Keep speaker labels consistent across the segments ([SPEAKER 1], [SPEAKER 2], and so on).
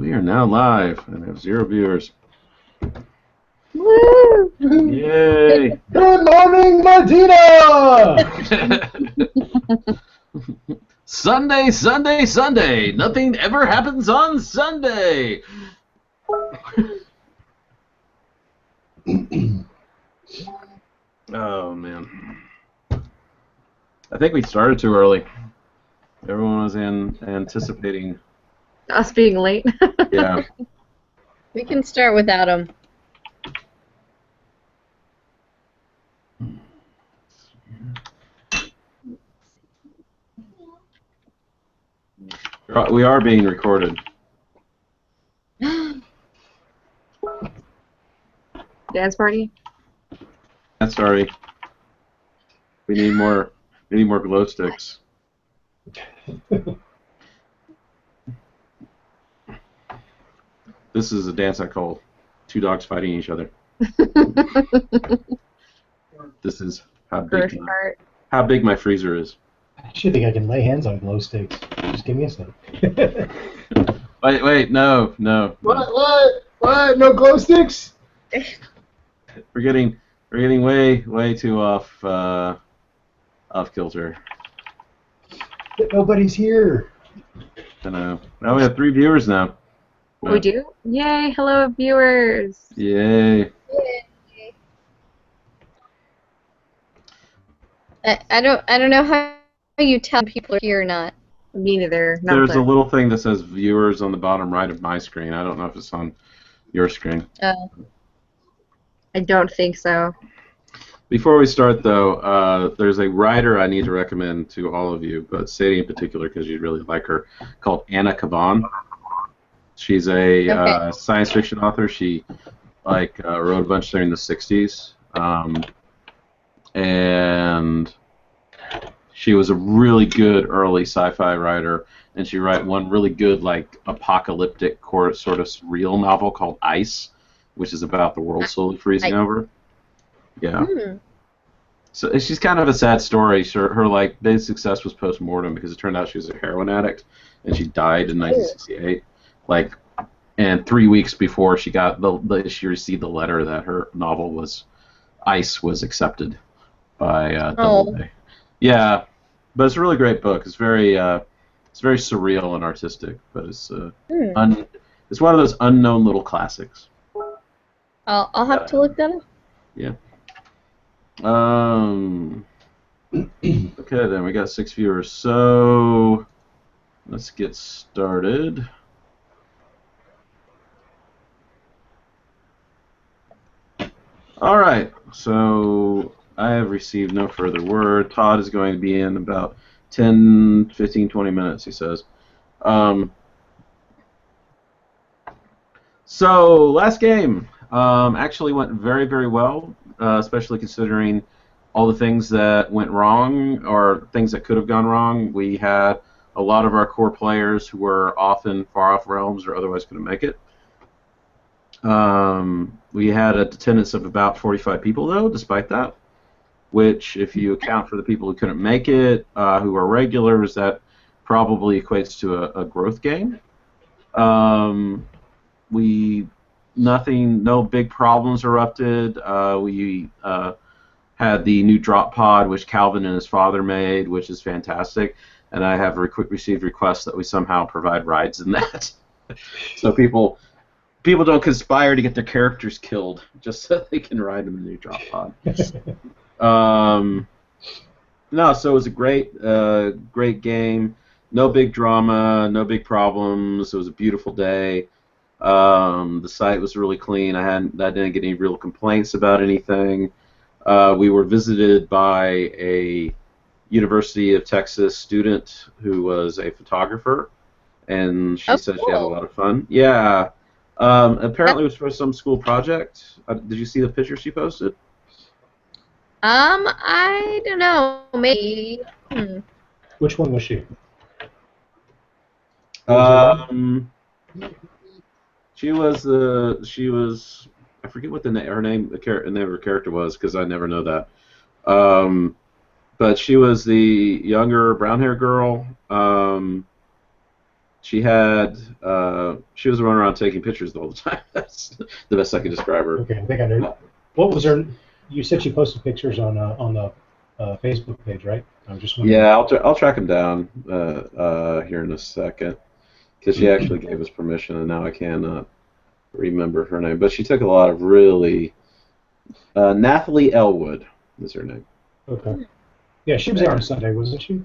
[SPEAKER 1] We are now live and have 0 viewers.
[SPEAKER 2] Woo!
[SPEAKER 1] Yay!
[SPEAKER 3] Good morning, Martina!
[SPEAKER 1] Sunday, Sunday, Sunday. Nothing ever happens on Sunday. Oh, man. I think we started too early. Everyone was anticipating.
[SPEAKER 2] Us being late.
[SPEAKER 1] Yeah.
[SPEAKER 4] We can start without him.
[SPEAKER 1] We are being recorded.
[SPEAKER 2] Dance party?
[SPEAKER 1] Sorry. We need more glow sticks. This is a dance I call two dogs fighting each other. This is how big my freezer is.
[SPEAKER 3] I actually think I can lay hands on glow sticks. Just give me a second.
[SPEAKER 1] Wait, no.
[SPEAKER 3] What? No glow sticks?
[SPEAKER 1] We're getting way too off kilter.
[SPEAKER 3] But nobody's here.
[SPEAKER 1] I know. Now we have 3 viewers now.
[SPEAKER 2] We do? Yay! Hello, viewers!
[SPEAKER 1] Yay!
[SPEAKER 4] I don't know how you tell people are here or not.
[SPEAKER 2] Me neither.
[SPEAKER 1] There's a little thing that says viewers on the bottom right of my screen. I don't know if it's on your screen.
[SPEAKER 2] I don't think so.
[SPEAKER 1] Before we start, though, there's a writer I need to recommend to all of you, but Sadie in particular because you'd really like her, called Anna Kavan. She's a science fiction author. She wrote a bunch during the 60s, and she was a really good early sci-fi writer. And she wrote one really good apocalyptic sort of surreal novel called Ice, which is about the world slowly freezing over. Yeah. So she's kind of a sad story. Her big success was post-mortem because it turned out she was a heroin addict and she died in 1968. And 3 weeks before she got she received the letter that her novel Ice was accepted by Doubleday. Yeah, but it's a really great book. It's very surreal and artistic, but it's it's one of those unknown little classics.
[SPEAKER 4] I'll have to look that up.
[SPEAKER 1] Yeah. Okay, then we got 6 viewers. So let's get started. All right. So I have received no further word. Todd is going to be in about 10, 15, 20 minutes, he says. So last game actually went very, very well, especially considering all the things that went wrong or things that could have gone wrong. We had a lot of our core players who were off in far-off realms or otherwise couldn't make it. We had an attendance of about 45 people, though, despite that, which, if you account for the people who couldn't make it, who are regulars, that probably equates to a growth gain. No big problems erupted. We had the new drop pod, which Calvin and his father made, which is fantastic, and I have received requests that we somehow provide rides in that. So people don't conspire to get their characters killed just so they can ride in the new drop pod. No, so it was a great game. No big drama, no big problems. It was a beautiful day. The site was really clean. I didn't get any real complaints about anything. We were visited by a University of Texas student who was a photographer, and she said she had a lot of fun. Yeah. Apparently it was for some school project. Did you see the picture she posted?
[SPEAKER 4] I don't know. Maybe.
[SPEAKER 3] Which one was she?
[SPEAKER 1] She was I forget what the name of her character was because I never know that. But she was the younger brown-haired girl. She had she was running around taking pictures the whole time. That's the best I can describe her.
[SPEAKER 3] Okay, I think I know. What was her? You said she posted pictures on the Facebook page, right? I'm just wondering.
[SPEAKER 1] Yeah, I'll track him down here in a second because she actually gave us permission, and now I cannot remember her name. But she took a lot of really Nathalie Elwood is her name.
[SPEAKER 3] Okay. Yeah, she was there on Sunday, wasn't she?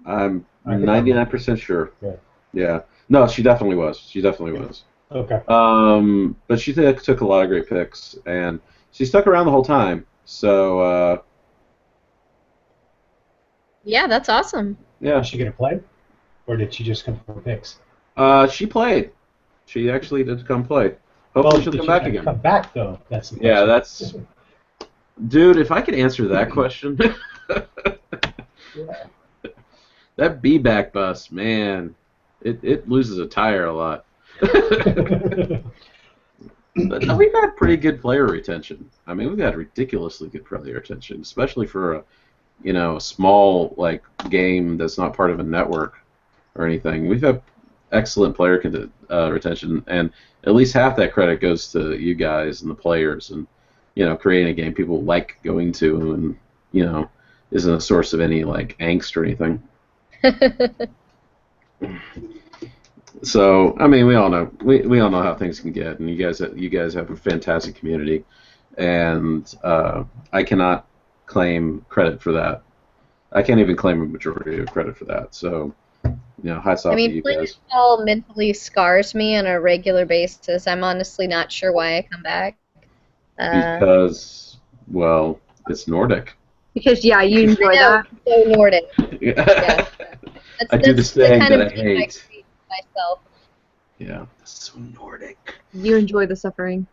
[SPEAKER 1] I'm
[SPEAKER 3] I think
[SPEAKER 1] 99% sure.
[SPEAKER 3] Yeah.
[SPEAKER 1] Yeah. No, she definitely was. She definitely was.
[SPEAKER 3] Okay.
[SPEAKER 1] But she took a lot of great pics, and she stuck around the whole time. So
[SPEAKER 4] Yeah, that's awesome.
[SPEAKER 1] yeah,
[SPEAKER 3] Did she get a play, or did she just come for pics?
[SPEAKER 1] she played. She actually did come play. Hopefully she'll
[SPEAKER 3] did
[SPEAKER 1] come
[SPEAKER 3] she
[SPEAKER 1] back again.
[SPEAKER 3] Come back though. That's the question.
[SPEAKER 1] Yeah, that's. Dude, if I could answer that question,
[SPEAKER 3] Yeah.
[SPEAKER 1] that B-back bus, man, it loses a tire a lot. But no, we've had pretty good player retention. I mean, we've had ridiculously good player retention, especially for a small game that's not part of a network or anything. We've had excellent player retention, and at least half that credit goes to you guys and the players, and creating a game people like going to, and isn't a source of any angst or anything. So I mean, we all know how things can get, and you guys have a fantastic community, and I cannot claim credit for that. I can't even claim a majority of credit for that. So hats off
[SPEAKER 4] I mean,
[SPEAKER 1] to you guys.
[SPEAKER 4] Planetfall mentally scars me on a regular basis. I'm honestly not sure why I come back.
[SPEAKER 1] Because, well, it's Nordic.
[SPEAKER 2] Because you enjoy that.
[SPEAKER 4] So Nordic. Yeah.
[SPEAKER 1] I do this thing
[SPEAKER 4] kind
[SPEAKER 1] that
[SPEAKER 4] of
[SPEAKER 1] I
[SPEAKER 4] thing
[SPEAKER 1] hate.
[SPEAKER 4] create myself.
[SPEAKER 1] Yeah, that's so Nordic.
[SPEAKER 2] You enjoy the suffering.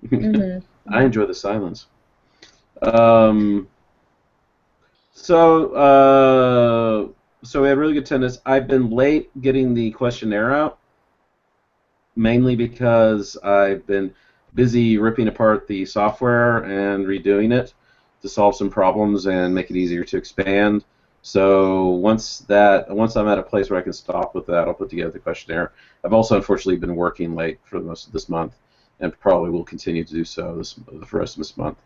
[SPEAKER 4] Mm-hmm.
[SPEAKER 1] I enjoy the silence. So we had really good attendance. I've been late getting the questionnaire out, mainly because I've been busy ripping apart the software and redoing it to solve some problems and make it easier to expand. So once I'm at a place where I can stop with that, I'll put together the questionnaire. I've also unfortunately been working late for most of this month, and probably will continue to do so the rest of this month.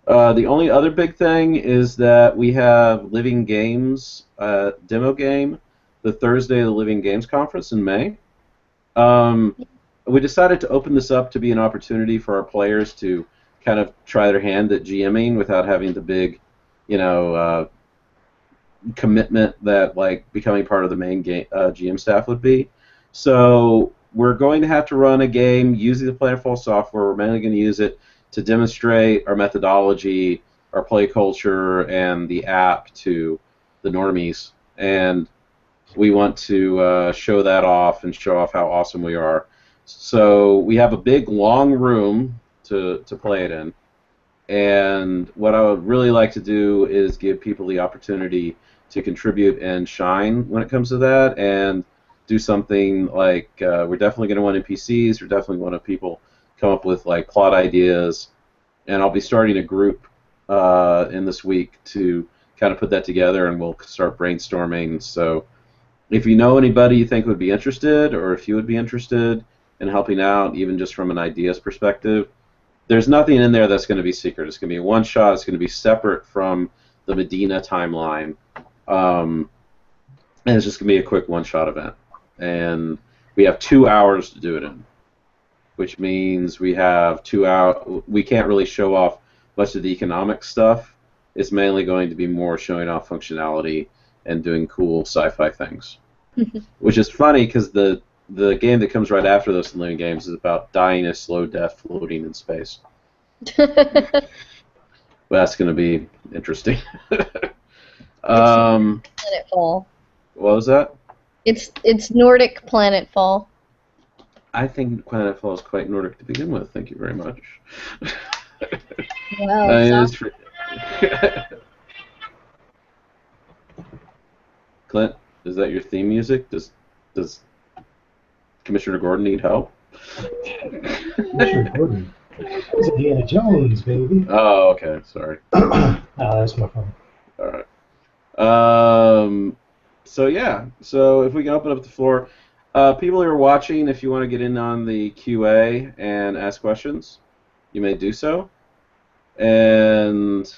[SPEAKER 1] The only other big thing is that we have Living Games demo game the Thursday of the Living Games Conference in May. We decided to open this up to be an opportunity for our players to kind of try their hand at GMing without having the big, commitment that becoming part of the main game GM staff would be. So we're going to have to run a game using the Planetfall software. We're mainly going to use it to demonstrate our methodology, our play culture, and the app to the normies. And we want to show that off and show off how awesome we are. So we have a big, long room to play it in. And what I would really like to do is give people the opportunity to contribute and shine when it comes to that, and do something like we're definitely going to want NPCs. We're definitely going to want people come up with plot ideas, and I'll be starting a group in this week to kind of put that together, and we'll start brainstorming. So if you know anybody you think would be interested, or if you would be interested in helping out, even just from an ideas perspective, there's nothing in there that's going to be secret. It's going to be a one-shot. It's going to be separate from the Medina timeline. And it's just going to be a quick one-shot event. And we have 2 hours to do it in, which means we have 2 hours. We can't really show off much of the economic stuff. It's mainly going to be more showing off functionality and doing cool sci-fi things. Which is funny because the game that comes right after those Living Games is about dying a slow death floating in space. But that's going to be interesting.
[SPEAKER 4] Planetfall.
[SPEAKER 1] What was that?
[SPEAKER 4] It's Nordic Planetfall.
[SPEAKER 1] I think Planetfall is quite Nordic to begin with. Thank you very much.
[SPEAKER 4] Wow.
[SPEAKER 1] Clint, is that your theme music? Does Commissioner Gordon need help?
[SPEAKER 3] Commissioner Gordon. It's Indiana Jones, baby.
[SPEAKER 1] Oh, okay. Sorry.
[SPEAKER 3] That's my phone.
[SPEAKER 1] All right. So yeah. So if we can open up the floor, People who are watching, if you want to get in on the QA and ask questions, you may do so. And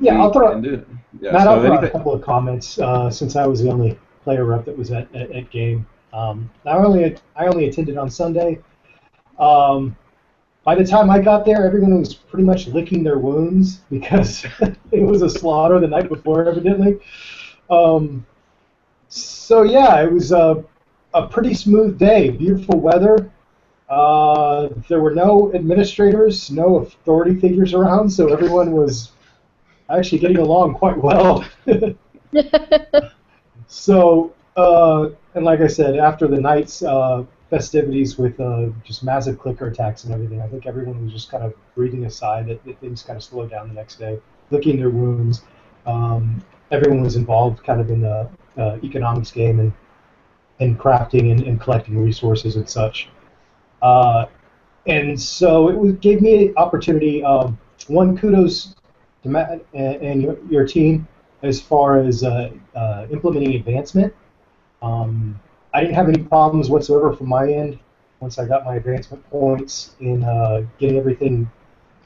[SPEAKER 3] Yeah, I'll throw.
[SPEAKER 1] Yeah,
[SPEAKER 3] Matt,
[SPEAKER 1] so
[SPEAKER 3] I'll throw out a
[SPEAKER 1] anything.
[SPEAKER 3] couple of comments since I was the only player rep that was at game. I only attended on Sunday. Um, by the time I got there, everyone was pretty much licking their wounds because it was a slaughter the night before, evidently. Um, so yeah, it was a pretty smooth day. Beautiful weather. There were no administrators, no authority figures around, so everyone was actually getting along quite well. So, and like I said, after the night's festivities with just massive clicker attacks and everything, I think everyone was just kind of breathing a sigh that things kind of slowed down the next day, licking their wounds. Everyone was involved kind of in the economics game and crafting and collecting resources and such. And so gave me an opportunity. One, kudos to Matt and your team as far as implementing advancement. I didn't have any problems whatsoever from my end once I got my advancement points in getting everything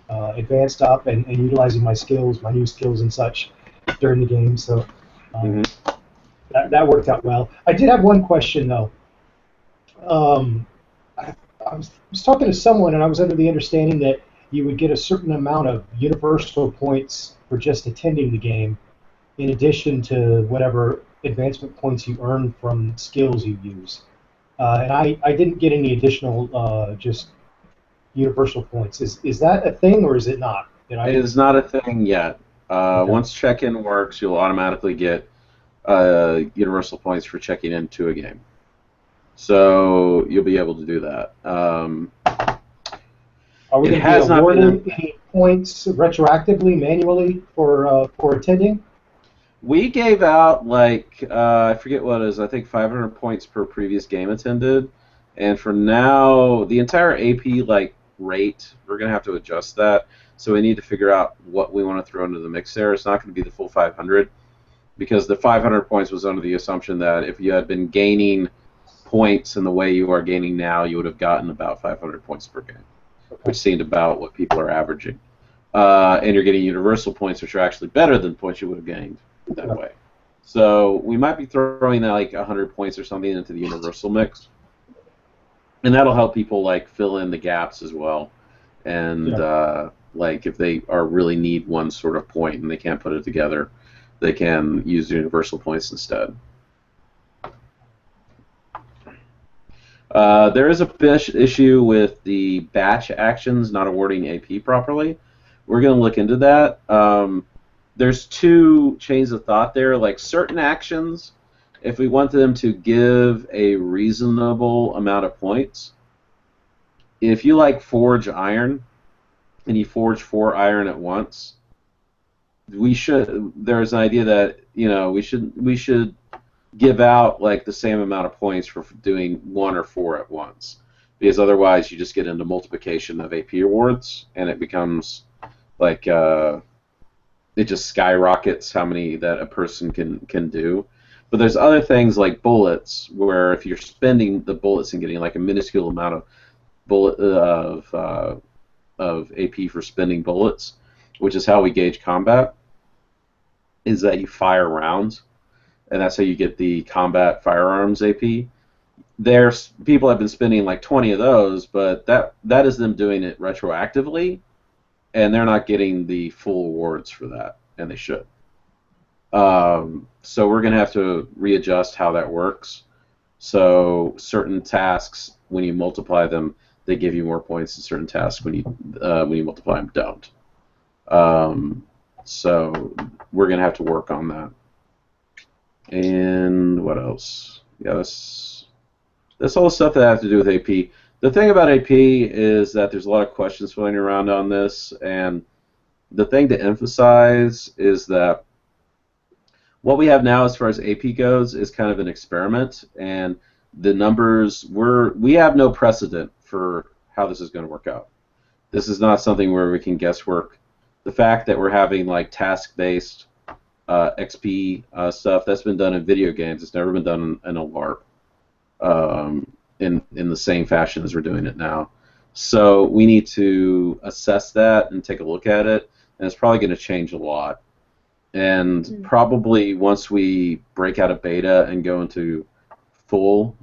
[SPEAKER 3] advanced up and utilizing my skills, my new skills and such during the game. So that worked out well. I did have one question though. I was talking to someone, and I was under the understanding that you would get a certain amount of universal points for just attending the game, in addition to whatever advancement points you earn from skills you use. And I didn't get any additional just universal points. Is that a thing, or is it not?
[SPEAKER 1] It is not a thing yet.
[SPEAKER 3] Okay.
[SPEAKER 1] Once check-in works, you'll automatically get universal points for checking into a game. So you'll be able to do that.
[SPEAKER 3] Are we going to be awarded any points retroactively, manually for attending?
[SPEAKER 1] We gave out I forget what it is. I think 500 points per previous game attended, and for now, the entire AP rate, we're going to have to adjust that. So we need to figure out what we want to throw into the mix there. It's not going to be the full 500 because the 500 points was under the assumption that if you had been gaining points in the way you are gaining now, you would have gotten about 500 points per game, which seemed about what people are averaging. And you're getting universal points, which are actually better than points you would have gained that way. So we might be throwing 100 points or something into the universal mix, and that'll help people fill in the gaps as well. And if they really need one sort of point and they can't put it together, they can use the universal points instead. There is a issue with the batch actions not awarding AP properly. We're going to look into that. There's two chains of thought there. Certain actions, if we want them to give a reasonable amount of points, if you forge iron and you forge 4 iron at once, there's an idea that we should give out the same amount of points for doing 1 or 4 at once, because otherwise you just get into multiplication of AP awards and it becomes it just skyrockets how many that a person can do. But there's other things like bullets, where if you're spending the bullets and getting a minuscule amount of AP for spending bullets, which is how we gauge combat, is that you fire rounds, and that's how you get the combat firearms AP. People have been spending 20 of those, but that is them doing it retroactively, and they're not getting the full awards for that, and they should. So we're going to have to readjust how that works. So certain tasks, when you multiply them, they give you more points, and certain tasks, when you multiply them, don't. So we're going to have to work on that. And what else? Yeah, that's all the stuff that has to do with AP. The thing about AP is that there's a lot of questions floating around on this, and the thing to emphasize is that what we have now as far as AP goes is kind of an experiment, and the numbers, we have no precedent for how this is going to work out. This is not something where we can guesswork. The fact that we're having task-based XP stuff. That's been done in video games. It's never been done in a LARP in the same fashion as we're doing it now. So we need to assess that and take a look at it, and it's probably going to change a lot. And probably once we break out of beta and go into full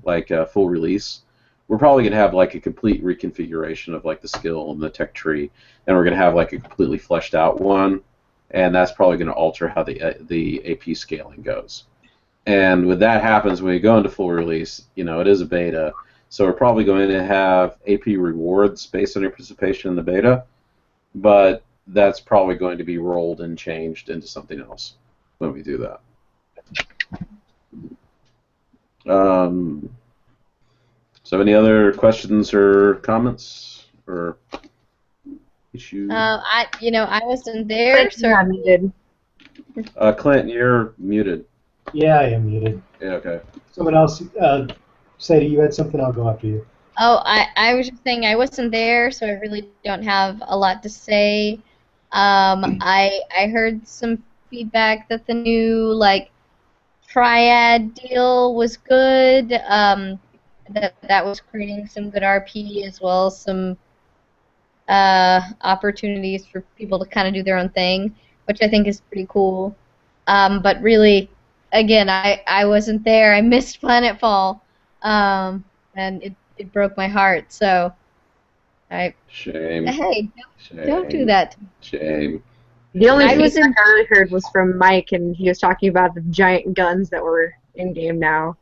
[SPEAKER 1] release, we're probably going to have like a complete reconfiguration of like the skill and the tech tree, and we're going to have like a completely fleshed out one, and that's probably going to alter how the AP scaling goes. And when that happens, when we go into full release, it is a beta, so we're probably going to have AP rewards based on your participation in the beta, but that's probably going to be rolled and changed into something else when we do that. So any other questions or comments or issues?
[SPEAKER 4] I wasn't there, so
[SPEAKER 2] Yeah, muted.
[SPEAKER 1] Clint, you're muted.
[SPEAKER 3] Yeah, I am muted.
[SPEAKER 1] Yeah, okay.
[SPEAKER 3] Someone else, Sadie, you had something. I'll go after you.
[SPEAKER 4] Oh, I was just saying I wasn't there, so I really don't have a lot to say. I heard some feedback that the new Triad deal was good. That was creating some good RP as well as some opportunities for people to kind of do their own thing, which I think is pretty cool. But really, again, I wasn't there. I missed Planetfall, and it broke my heart. So,
[SPEAKER 1] Shame.
[SPEAKER 4] Hey,
[SPEAKER 1] Shame.
[SPEAKER 4] don't do that.
[SPEAKER 1] Shame.
[SPEAKER 2] The only
[SPEAKER 4] I was
[SPEAKER 2] feedback I really heard was from Mike, and he was talking about the giant guns that were in game now.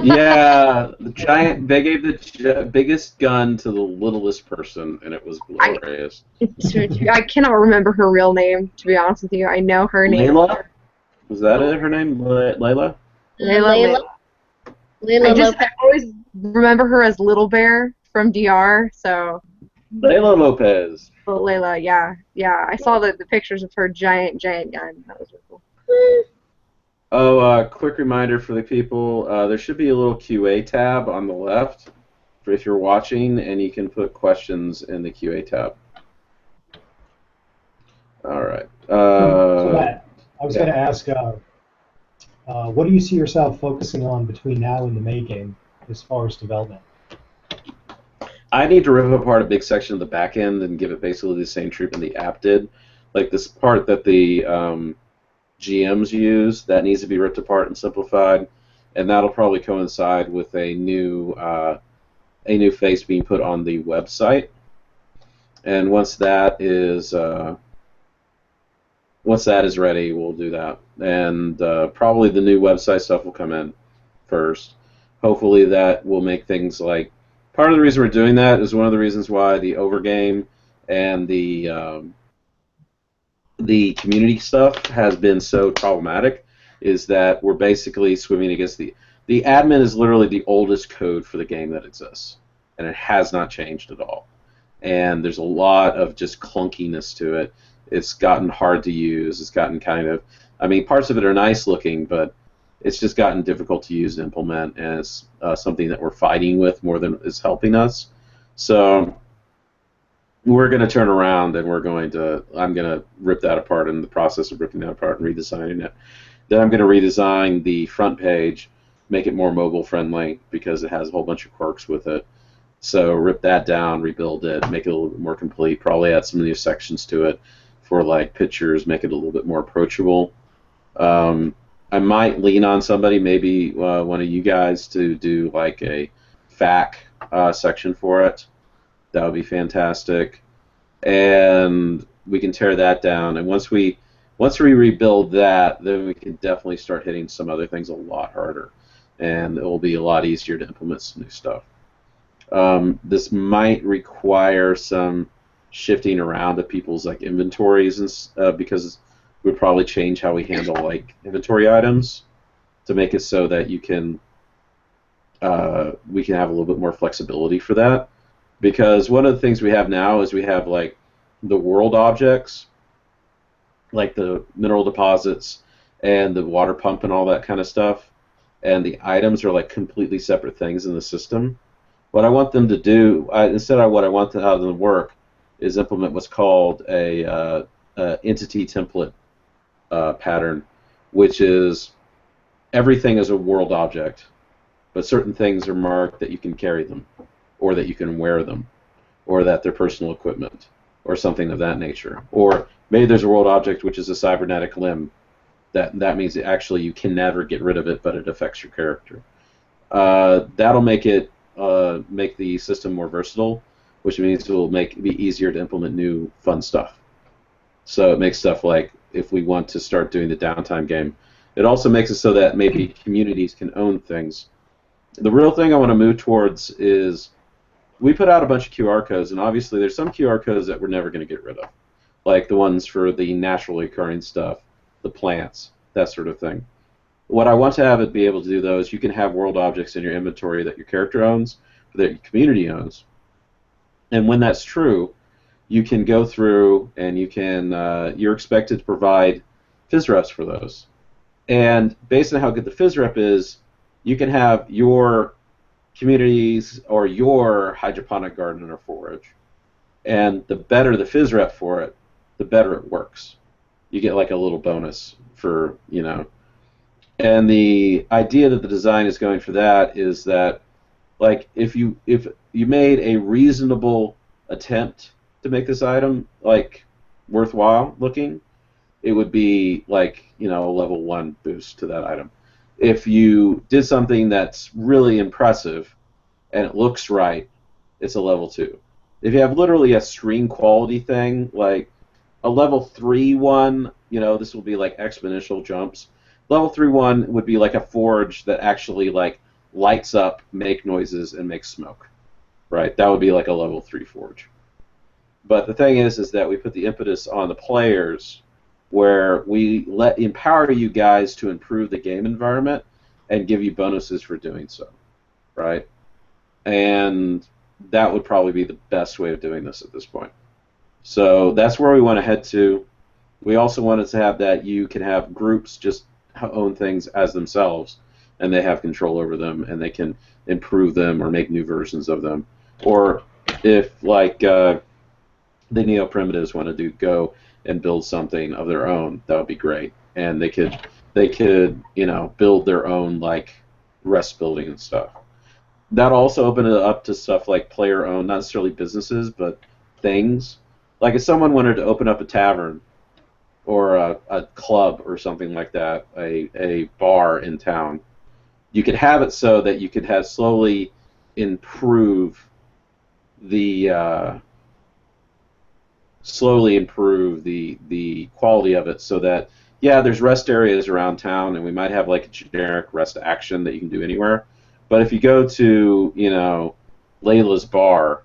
[SPEAKER 1] Yeah, they gave the biggest gun to the littlest person, and it was glorious.
[SPEAKER 2] I cannot remember her real name, to be honest with you. I know her name.
[SPEAKER 1] Layla? Was that it, her name? Layla?
[SPEAKER 4] Layla
[SPEAKER 2] I always remember her as Little Bear from DR, so...
[SPEAKER 1] Layla Lopez.
[SPEAKER 2] Oh, Layla, yeah. I saw the pictures of her giant gun. That was really cool.
[SPEAKER 1] Oh, quick reminder for the people, there should be a little QA tab on the left for if you're watching, and you can put questions in the QA tab. All right.
[SPEAKER 3] So Matt, I was going to ask, what do you see yourself focusing on between now and the May game as far as development?
[SPEAKER 1] I need to rip apart a big section of the back end and give it basically the same treatment the app did. Like this part that the GMs use, that needs to be ripped apart and simplified, and that'll probably coincide with a new face being put on the website. And once that is ready, we'll do that. And probably the new website stuff will come in first. Hopefully that will make things like... Part of the reason we're doing that is one of the reasons why the overgame and the community stuff has been so problematic, is that we're basically swimming against the admin is literally the oldest code for the game that exists, and it has not changed at all. And there's a lot of just clunkiness to it. It's gotten hard to use. It's gotten parts of it are nice looking, but it's just gotten difficult to use and implement, and it's something that we're fighting with more than it's helping us. So we're going to turn around, and I'm going to rip that apart, in the process of ripping that apart and redesigning it. Then I'm going to redesign the front page, make it more mobile friendly, because it has a whole bunch of quirks with it. So rip that down, rebuild it, make it a little bit more complete, probably add some new sections to it for like pictures, make it a little bit more approachable. I might lean on somebody, maybe one of you guys, to do like a FAQ section for it. That would be fantastic. And we can tear that down. And once we rebuild that, then we can definitely start hitting some other things a lot harder. And it will be a lot easier to implement some new stuff. This might require some shifting around of people's inventories, and because we'd probably change how we handle inventory items to make it so that we can have a little bit more flexibility for that. Because one of the things we have now is we have the world objects, like the mineral deposits and the water pump and all that kind of stuff, and the items are completely separate things in the system. What I want them to do, instead of what I want to have them work, is implement what's called a entity template pattern, which is everything is a world object, but certain things are marked that you can carry them, or that you can wear them, or that they're personal equipment, or something of that nature. Or maybe there's a world object which is a cybernetic limb. That means that actually you can never get rid of it, but it affects your character. That'll make the system more versatile, which means it will make it be easier to implement new fun stuff. So it makes stuff like, if we want to start doing the downtime game, it also makes it so that maybe communities can own things. The real thing I want to move towards is, we put out a bunch of QR codes, and obviously there's some QR codes that we're never going to get rid of, like the ones for the naturally occurring stuff, the plants, that sort of thing. What I want to have it be able to do, though, is you can have world objects in your inventory that your character owns, or that your community owns. And when that's true, you can go through and you can you're expected to provide phys reps for those. And based on how good the phys rep is, you can have your communities or your hydroponic garden or forage. And the better the phys rep for it, the better it works. You get like a little bonus for, you know. And the idea that the design is going for that is that, like, if you made a reasonable attempt to make this item like worthwhile looking, it would be like, you know, a level 1 boost to that item. If you did something that's really impressive and it looks right, it's a level 2. If you have literally a screen quality thing, like a level 3 one, you know, this will be like exponential jumps. Level 3 one would be like a forge that actually like lights up, make noises, and makes smoke, right? That would be like a level 3 forge. But the thing is that we put the impetus on the players, where we empower you guys to improve the game environment and give you bonuses for doing so, right? And that would probably be the best way of doing this at this point. So that's where we want to head to. We also wanted to have that you can have groups just own things as themselves, and they have control over them, and they can improve them or make new versions of them. Or if, like, the neo-primitives want to go and build something of their own, that would be great. And they could you know, build their own, like, rest building and stuff. That'll also open it up to stuff like player-owned, not necessarily businesses, but things. Like if someone wanted to open up a tavern or a club or something like that, a bar in town, you could have it so that you could have slowly improve the quality of it, so that, yeah, there's rest areas around town, and we might have like a generic rest action that you can do anywhere. But if you go to, you know, Layla's bar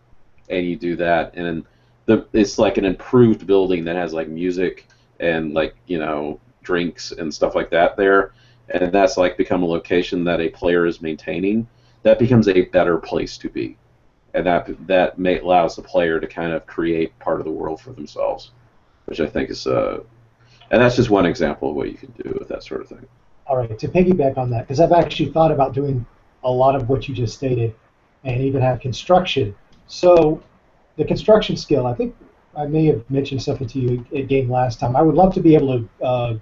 [SPEAKER 1] and you do that, and it's like an improved building that has like music and like, you know, drinks and stuff like that there, and that's like become a location that a player is maintaining, that becomes a better place to be. And that allows the player to kind of create part of the world for themselves, which I think is and that's just one example of what you can do with that sort of thing.
[SPEAKER 3] All right, to piggyback on that, because I've actually thought about doing a lot of what you just stated, and even have construction. So the construction skill, I think I may have mentioned something to you at game last time. I would love to be able to,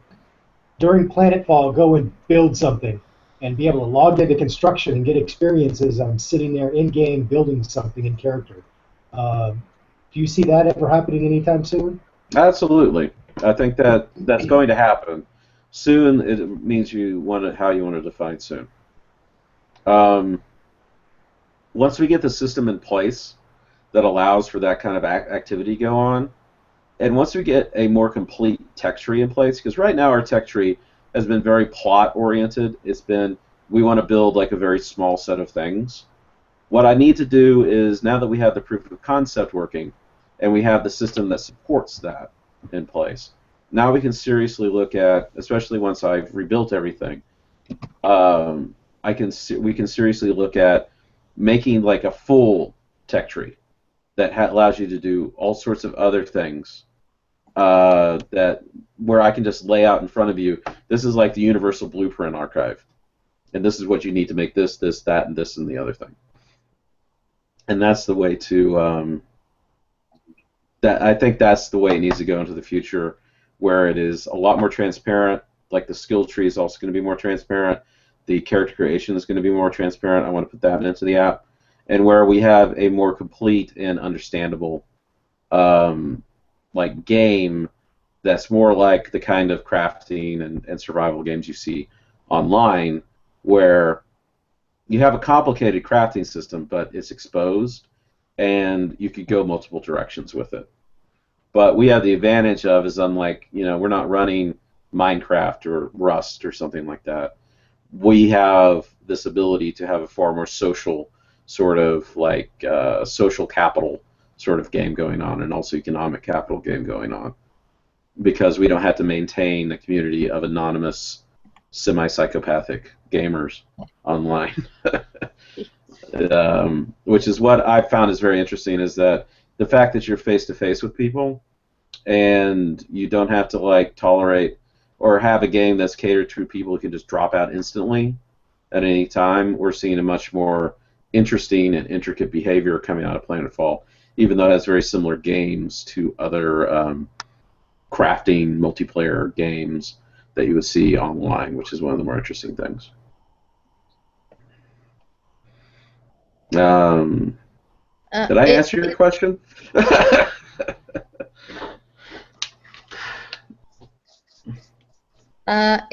[SPEAKER 3] during Planetfall, go and build something and be able to log into construction and get experiences on sitting there in-game building something in character. Do you see that ever happening anytime soon?
[SPEAKER 1] Absolutely. I think that's going to happen. Soon, it means how you want to define soon. Once we get the system in place that allows for that kind of activity to go on, and once we get a more complete tech tree in place, because right now our tech tree has been very plot-oriented. It's been, we want to build like a very small set of things. What I need to do is, now that we have the proof of concept working, and we have the system that supports that in place, now we can seriously look at, especially once I've rebuilt everything, we can seriously look at making like a full tech tree that allows you to do all sorts of other things, where I can just lay out in front of you, this is like the Universal Blueprint archive, and this is what you need to make this, that, and this, and the other thing. And that's the way to I think that's the way it needs to go into the future, where it is a lot more transparent. Like the skill tree is also going to be more transparent. The character creation is going to be more transparent. I want to put that into the app. And where we have a more complete and understandable like game that's more like the kind of crafting and survival games you see online, where you have a complicated crafting system, but it's exposed, and you could go multiple directions with it. But we have the advantage of, is unlike, we're not running Minecraft or Rust or something like that. We have this ability to have a far more social sort of like social capital sort of game going on, and also economic capital game going on, because we don't have to maintain a community of anonymous, semi-psychopathic gamers online. Which is what I've found is very interesting, is that the fact that you're face-to-face with people, and you don't have to like tolerate or have a game that's catered to people who can just drop out instantly at any time. We're seeing a much more interesting and intricate behavior coming out of Planetfall, even though it has very similar games to other crafting multiplayer games that you would see online, which is one of the more interesting things. Did I answer your question?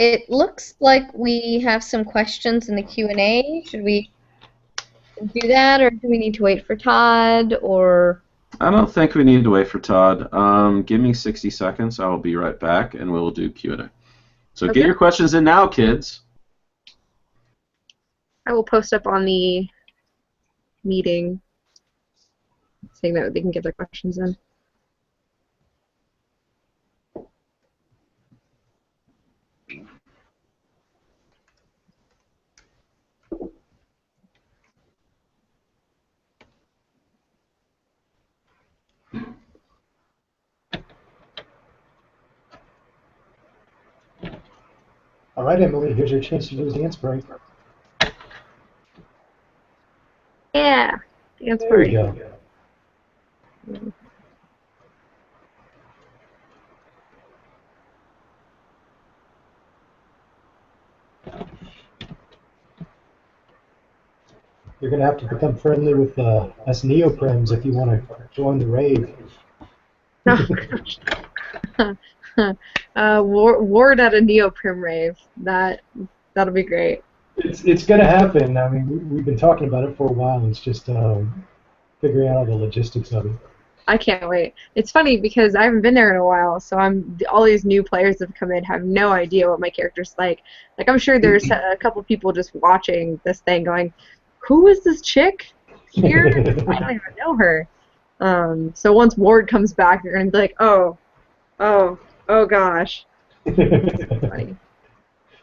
[SPEAKER 4] It looks like we have some questions in the Q&A. Should we do that, or do we need to wait for Todd, or?
[SPEAKER 1] I don't think we need to wait for Todd. Give me 60 seconds. I will be right back, and we'll do Q&A. So
[SPEAKER 2] Okay.
[SPEAKER 1] Get your questions in now, kids.
[SPEAKER 2] I will post up on the meeting saying that they can get their questions in.
[SPEAKER 3] All right, Emily, here's your chance to do the dance break.
[SPEAKER 2] Yeah, dance
[SPEAKER 3] There we
[SPEAKER 2] break.
[SPEAKER 3] go. You're going to have to become friendly with us neoprims if you want to join the rave.
[SPEAKER 2] Ward at a neoprim rave. That'll be great.
[SPEAKER 3] It's going to happen. I mean, we've been talking about it for a while. It's just figuring out all the logistics of it.
[SPEAKER 2] I can't wait. It's funny because I haven't been there in a while, so all these new players that have come in have no idea what my character's like. Like, I'm sure there's a couple people just watching this thing going, "Who is this chick here? I don't even know her." So once Ward comes back, you're gonna be like, "Oh gosh." Funny.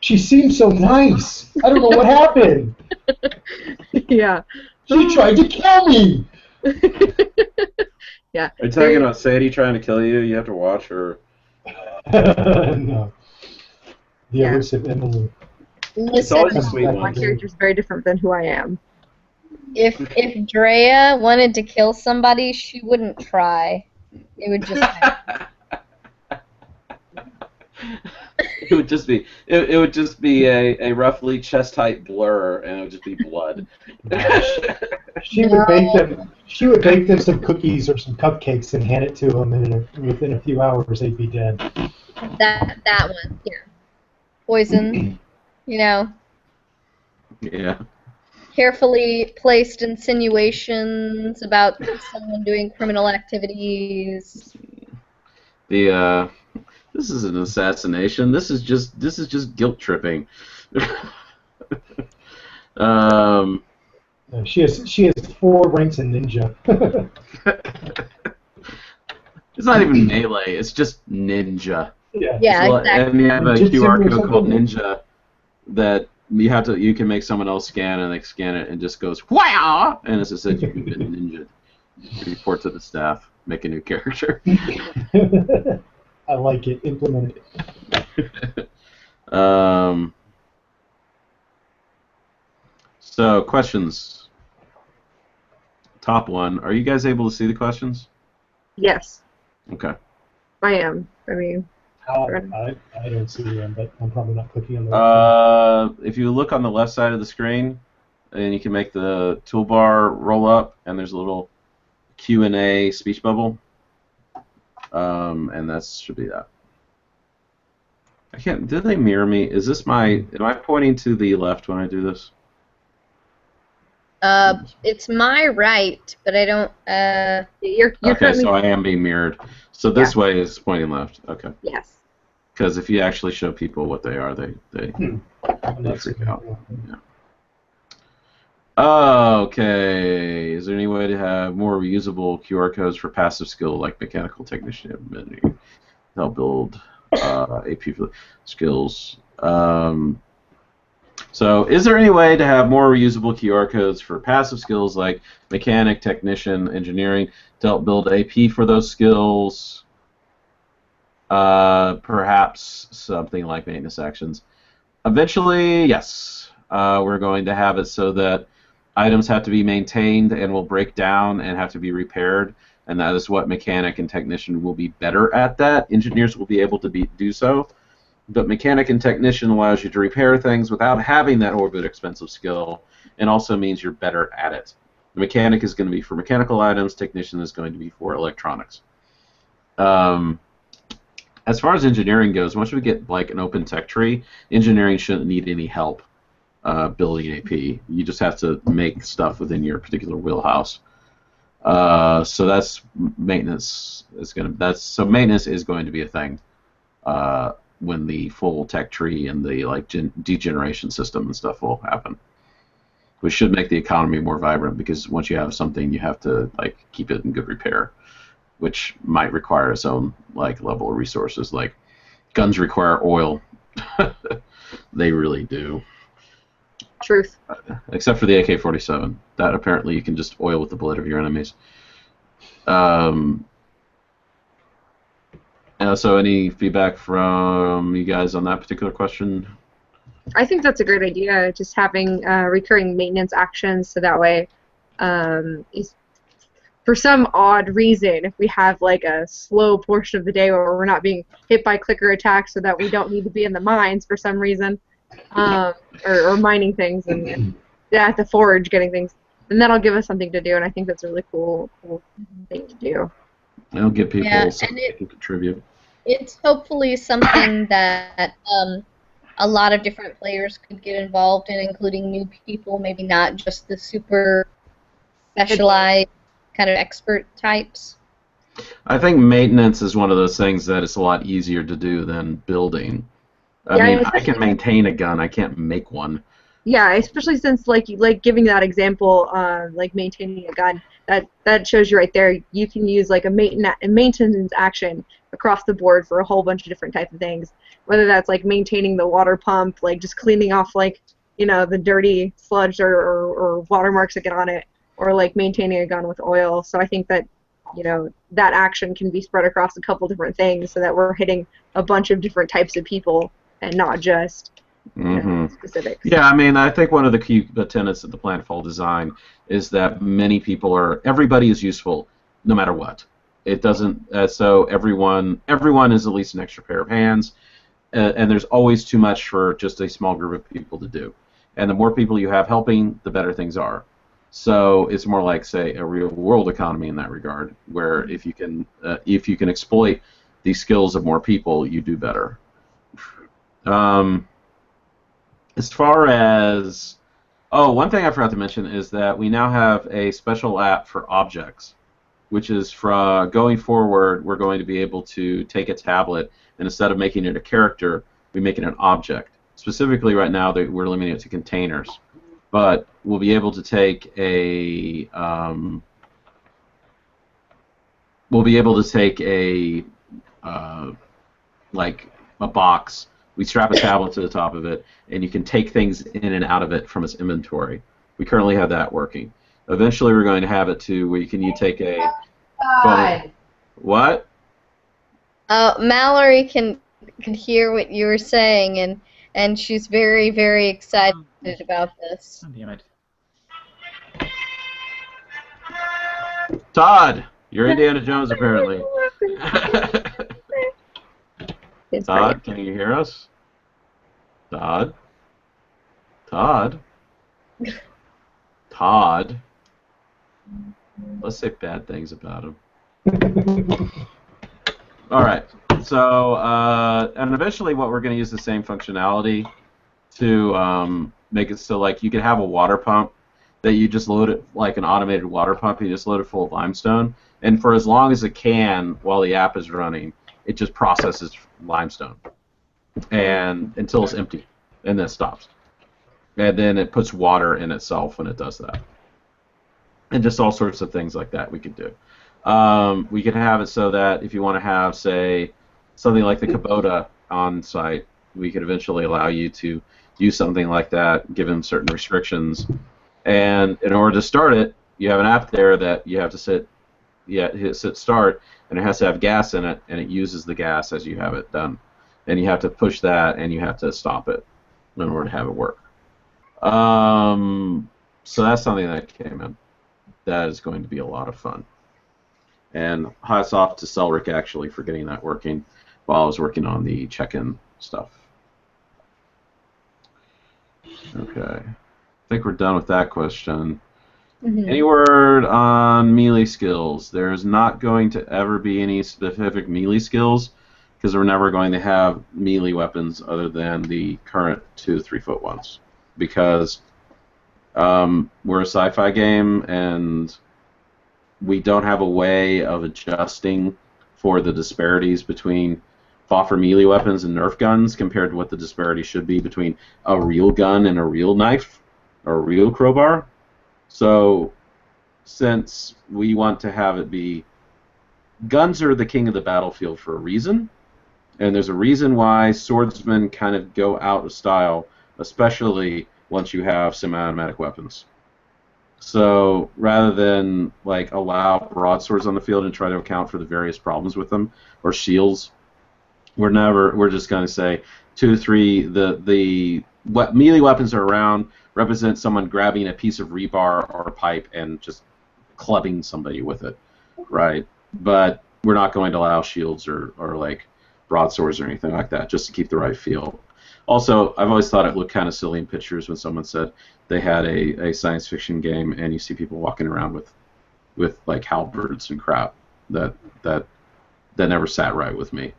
[SPEAKER 3] She seems so nice. I don't know what happened.
[SPEAKER 2] Yeah.
[SPEAKER 3] She tried to kill me.
[SPEAKER 2] Yeah.
[SPEAKER 1] Are you talking about Sadie trying to kill you? You have to watch her.
[SPEAKER 3] No. The
[SPEAKER 2] Yeah.
[SPEAKER 3] elusive Emily.
[SPEAKER 1] It's always a
[SPEAKER 2] Listen,
[SPEAKER 1] sweet
[SPEAKER 2] my
[SPEAKER 1] one.
[SPEAKER 2] character's very different than who I am.
[SPEAKER 4] If Drea wanted to kill somebody, she wouldn't try. It would just happen.
[SPEAKER 1] It would just be a roughly chest height blur, and it would just be blood.
[SPEAKER 3] She would bake them some cookies or some cupcakes and hand it to them, and within a few hours they'd be dead.
[SPEAKER 4] That one, yeah. Poison,
[SPEAKER 1] Yeah.
[SPEAKER 4] carefully placed insinuations about someone doing criminal activities.
[SPEAKER 1] This is an assassination. This is just guilt tripping.
[SPEAKER 3] She has 4 ranks in ninja.
[SPEAKER 1] It's not even melee. It's just ninja.
[SPEAKER 3] Yeah.
[SPEAKER 4] Yeah,
[SPEAKER 1] Well,
[SPEAKER 4] exactly.
[SPEAKER 1] and you have a
[SPEAKER 3] Ninjutsu
[SPEAKER 1] QR
[SPEAKER 3] or
[SPEAKER 1] code called
[SPEAKER 3] something?
[SPEAKER 1] Ninja that you can make someone else scan, and they scan it and just goes wow, and as I said, you've been ninja. You report to the staff, make a new character.
[SPEAKER 3] I like it. Implement it.
[SPEAKER 1] So questions. Top one. Are you guys able to see the questions?
[SPEAKER 2] Yes,
[SPEAKER 1] Okay.
[SPEAKER 2] I am. I mean,
[SPEAKER 3] I don't see them, but I'm probably not clicking on the right thing.
[SPEAKER 1] If you look on the left side of the screen, and you can make the toolbar roll up, and there's a little Q&A speech bubble, and that should be that. I can't. Did they mirror me? Is this my? Am I pointing to the left when I do this?
[SPEAKER 4] It's my right, but I don't.
[SPEAKER 2] You're
[SPEAKER 1] Okay,
[SPEAKER 2] currently.
[SPEAKER 1] so I am being mirrored. So this way is pointing left. Okay.
[SPEAKER 2] Yes.
[SPEAKER 1] Because if you actually show people what they are, they freak out. Yeah. Okay. Is there any way to have more reusable QR codes for passive skill like mechanical technician help build AP skills? So, is there any way to have more reusable QR codes for passive skills like mechanic, technician, engineering to help build AP for those skills? Perhaps something like maintenance actions. Eventually, yes. We're going to have it so that items have to be maintained and will break down and have to be repaired, and that is what mechanic and technician will be better at that. Engineers will be able to do so, but mechanic and technician allows you to repair things without having that orbit expensive skill, and also means you're better at it. The mechanic is going to be for mechanical items, technician is going to be for electronics. As far as engineering goes, once we get like an open tech tree, engineering shouldn't need any help building AP. You just have to make stuff within your particular wheelhouse. So that's maintenance is going to. So maintenance is going to be a thing when the full tech tree and the like degeneration system and stuff will happen. Which should make the economy more vibrant because once you have something, you have to like keep it in good repair, which might require its own like level of resources. Like guns require oil. They really do.
[SPEAKER 2] Truth.
[SPEAKER 1] Except for the AK-47. That apparently you can just oil with the blood of your enemies. So any feedback from you guys on that particular question?
[SPEAKER 2] I think that's a great idea, just having recurring maintenance actions so that way for some odd reason, if we have like a slow portion of the day where we're not being hit by clicker attacks so that we don't need to be in the mines for some reason, or mining things and at the forge getting things, then that'll give us something to do, and I think that's a really cool thing to do.
[SPEAKER 1] It'll give people
[SPEAKER 4] something
[SPEAKER 1] they can contribute.
[SPEAKER 4] It's hopefully something that a lot of different players could get involved in, including new people, maybe not just the super specialized kind of expert types.
[SPEAKER 1] I think maintenance is one of those things that it's a lot easier to do than building. I mean, I can maintain a gun, I can't make one.
[SPEAKER 2] Yeah, especially since like giving that example, like maintaining a gun, that shows you right there. You can use like a maintenance action across the board for a whole bunch of different types of things. Whether that's like maintaining the water pump, like just cleaning off like the dirty sludge or watermarks that get on it, or like maintaining a gun with oil. So I think that that action can be spread across a couple different things, so that we're hitting a bunch of different types of people and not just specifics. Yeah,
[SPEAKER 1] I mean, I think one of the key tenets of the Planetfall design is that everybody is useful, no matter what. It doesn't. So everyone is at least an extra pair of hands, and there's always too much for just a small group of people to do. And the more people you have helping, the better things are. So it's more like, say, a real-world economy in that regard, where if you can exploit the skills of more people, you do better. As far as one thing I forgot to mention is that we now have a special app for objects, which is going forward, we're going to be able to take a tablet and instead of making it a character, we make it an object. Specifically, right now we're limiting it to containers. But we'll be able to take a like a box. We strap a tablet to the top of it, and you can take things in and out of it from its inventory. We currently have that working. Eventually, we're going to have it to where you take a phone. What?
[SPEAKER 4] Mallory can hear what you were saying, and she's very, very excited about this.
[SPEAKER 5] Oh, damn it.
[SPEAKER 1] Todd, you're Indiana Jones apparently.
[SPEAKER 2] It's
[SPEAKER 1] Todd,
[SPEAKER 2] great.
[SPEAKER 1] can you hear us? Todd? Todd? Todd? Let's say bad things about him. All right. So, and eventually, what we're going to use the same functionality to make it so like you can have a water pump that you just load it like an automated water pump. You just load it full of limestone, and for as long as it can, while the app is running, it just processes limestone, and until it's empty, and then it stops, and then it puts water in itself when it does that, and just all sorts of things like that we could do. We could have it so that if you want to have, say, something like the Kubota on site, we could eventually allow you to use something like that, given certain restrictions. And in order to start it, you have an app there that you have to hit start, and it has to have gas in it, and it uses the gas as you have it done. And you have to push that, and you have to stop it in order to have it work. So that's something that came in. That is going to be a lot of fun. And hats off to Cellric actually for getting that working while I was working on the check-in stuff. Okay. I think we're done with that question.
[SPEAKER 4] Mhm.
[SPEAKER 1] Any word on melee skills? There's not going to ever be any specific melee skills because we're never going to have melee weapons other than the current 2 to 3 foot ones. Because we're a sci-fi game and we don't have a way of adjusting for the disparities between FOFR melee weapons and Nerf guns compared to what the disparity should be between a real gun and a real knife or a real crowbar. So since we want to have it be guns are the king of the battlefield for a reason, and there's a reason why swordsmen kind of go out of style, especially once you have semi-automatic weapons. So rather than like allow broadswords on the field and try to account for the various problems with them, or shields, we're just going to say 2 to 3. What melee weapons are around represent someone grabbing a piece of rebar or a pipe and just clubbing somebody with it, right? But we're not going to allow shields or like broadswords or anything like that, just to keep the right feel. Also, I've always thought it looked kind of silly in pictures when someone said they had a science fiction game and you see people walking around with like halberds and crap. That never sat right with me.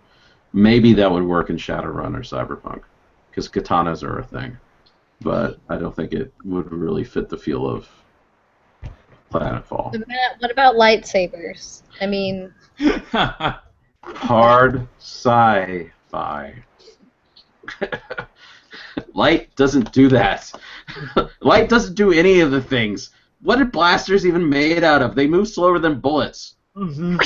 [SPEAKER 1] Maybe that would work in Shadowrun or Cyberpunk, because katanas are a thing, but I don't think it would really fit the feel of Planetfall.
[SPEAKER 4] What about lightsabers? I mean,
[SPEAKER 1] Hard sci-fi. Light doesn't do that. Light doesn't do any of the things. What are blasters even made out of? They move slower than bullets.
[SPEAKER 3] Mm-hmm.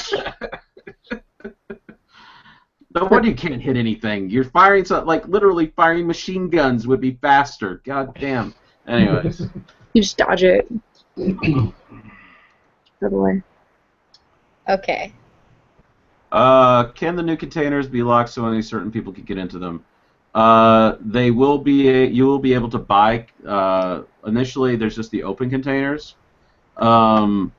[SPEAKER 1] No wonder you can't hit anything. You're firing like literally firing machine guns would be faster. God damn. Anyways.
[SPEAKER 2] You just dodge it. Out of the way.
[SPEAKER 4] okay.
[SPEAKER 1] Can the new containers be locked so only certain people can get into them? They will be. You will be able to buy. Initially, there's just the open containers. Now,